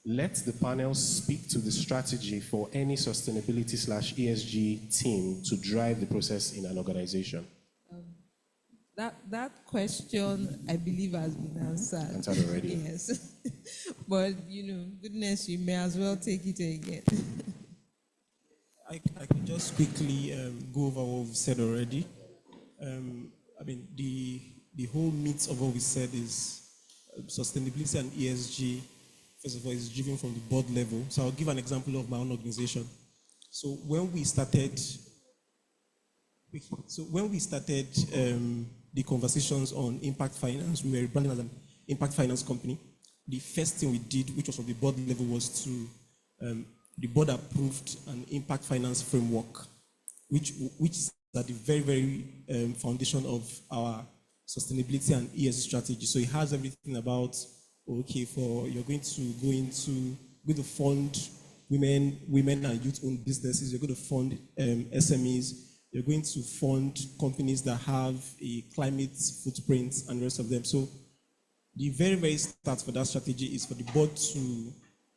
Let the panel speak to the strategy for any sustainability/ESG team to drive the process in an organization. That question, I believe, has been answered. Answered already. Yes. But, goodness, you may as well take it again. I can just quickly go over what we've said already. The whole meat of what we said is sustainability and ESG, first of all, is driven from the board level. So I'll give an example of my own organization. So when we started the conversations on impact finance, we were rebranding as an impact finance company. The first thing we did, which was from the board level, was to the board approved an impact finance framework, which is at the very, very foundation of our sustainability and ESG strategy. So it has everything about, okay, you're going to fund women and youth-owned businesses. You're going to fund SMEs. You're going to fund companies that have a climate footprint and the rest of them. So the very, very start for that strategy is for the board to,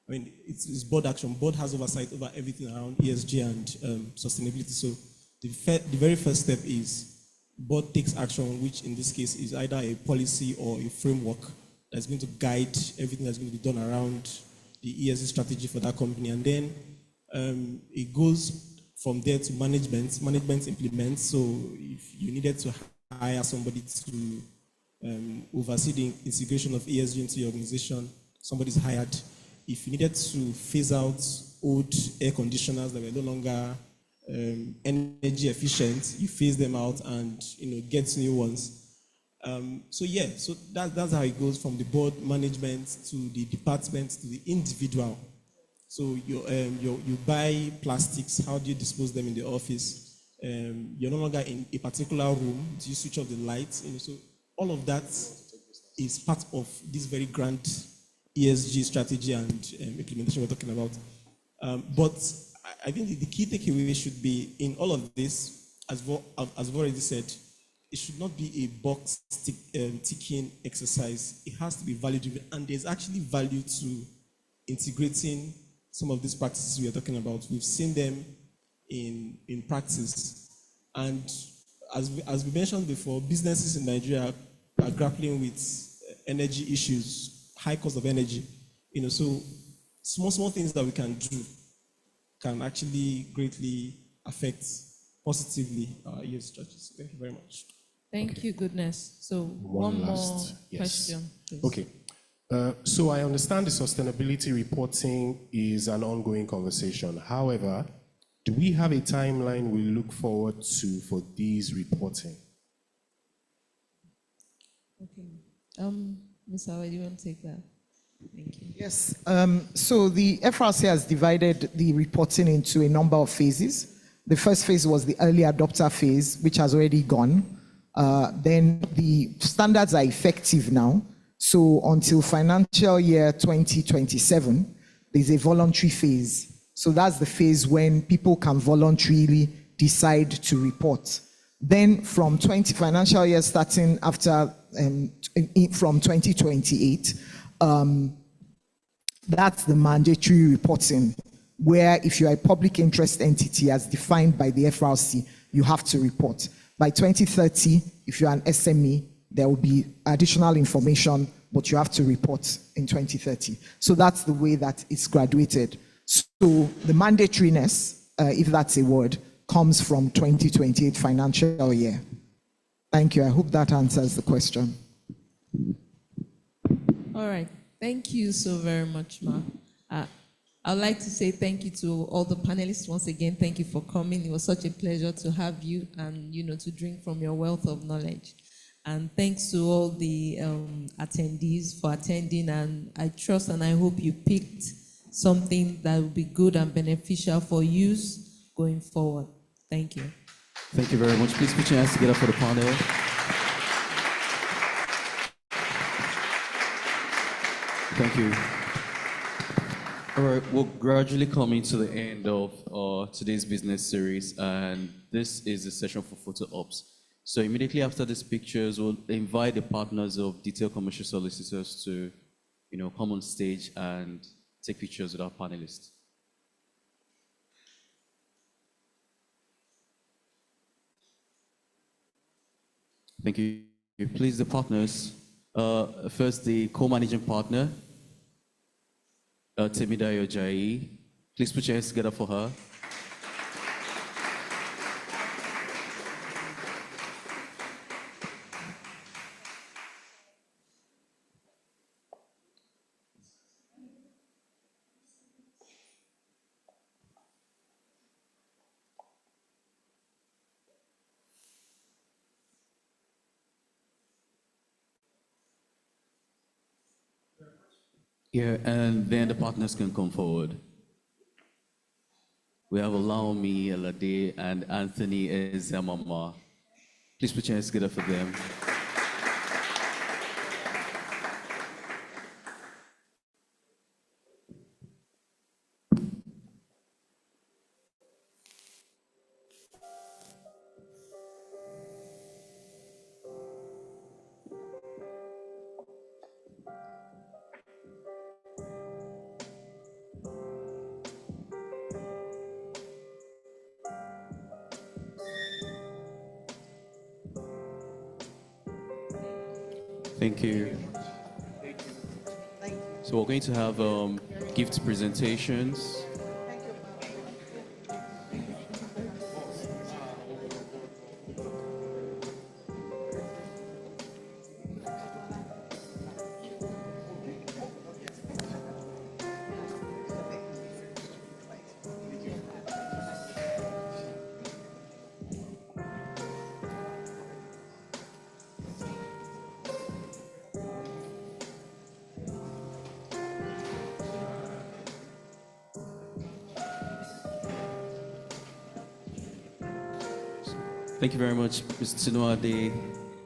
it's board action. Board has oversight over everything around ESG and sustainability. So the very first step is board takes action, which in this case is either a policy or a framework that's going to guide everything that's going to be done around the ESG strategy for that company. And then it goes from there to management. Management implements. So if you needed to hire somebody to oversee the integration of ESG into your organization, somebody's hired. If you needed to phase out old air conditioners that were no longer energy efficient, you phase them out and get new ones. So that's how it goes from the board management to the department to the individual. So you buy plastics. How do you dispose them in the office? You're no longer in a particular room. Do you switch off the lights? So all of that is part of this very grand ESG strategy and implementation we're talking about. But I think the key takeaway should be in all of this, as I've already said, it should not be a box ticking exercise. It has to be value driven, and there's actually value to integrating some of these practices we are talking about. We've seen them in practice, and as we mentioned before, businesses in Nigeria are grappling with energy issues. High cost of energy, so small things that we can do can actually greatly affect positively our ESG strategies. Thank you very much. Thank you, goodness. So one more question, please. Okay. So I understand the sustainability reporting is an ongoing conversation. However, do we have a timeline we look forward to for these reporting? Okay. Ms. Awe, do you want to take that? Thank you. Yes. So the FRC has divided the reporting into a number of phases. The first phase was the early adopter phase, which has already gone. Then the standards are effective now. So until financial year 2027, there's a voluntary phase. So that's the phase when people can voluntarily decide to report. Then from financial year starting after from 2028, that's the mandatory reporting, where if you're a public interest entity as defined by the FRC, you have to report. By 2030, if you're an SME, there will be additional information, but you have to report in 2030. So that's the way that it's graduated. So the mandatoriness, if that's a word, comes from 2028 financial year. Thank you. I hope that answers the question. All right. Thank you so very much, Ma. I'd like to say thank you to all the panelists once again. Thank you for coming. It was such a pleasure to have you and, to drink from your wealth of knowledge. And thanks to all the attendees for attending. And I trust and I hope you picked something that will be good and beneficial for use going forward. Thank you. Thank you very much. Please put your hands together for the panel. Thank you. All right, we're gradually coming to the end of today's business series, and this is the session for photo ops. So immediately after these pictures, we'll invite the partners of Detailed Commercial Solicitors to, come on stage and take pictures with our panelists. Thank you. Please, the partners. First, the co-managing partner, Temidayo Jai. Please put your hands together for her. Yeah, and then the partners can come forward. We have Olaomi Elade and Anthony Ezemama. Please put your hands together for them. Thank you. So we're going to have gift presentations. Thank you very much, Mr. Tinuade.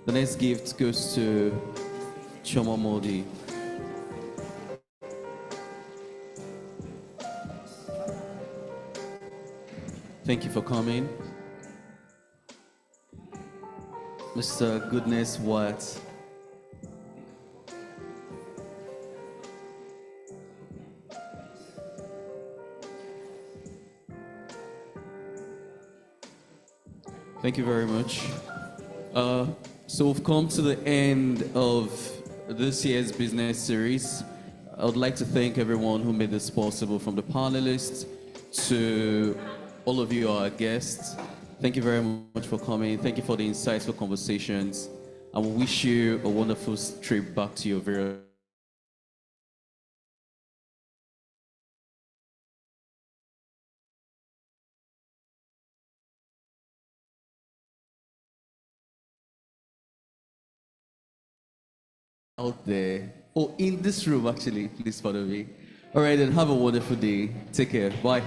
The next gift goes to Choma Modi. Thank you for coming. Mr. Goodness Watt. Thank you very much. So we've come to the end of this year's business series. I would like to thank everyone who made this possible, from the panelists to all of you, our guests. Thank you very much for coming. Thank you for the insightful conversations. And we wish you a wonderful trip back to your very out there. Oh, in this room, actually. Please follow me. All right, then have a wonderful day. Take care. Bye.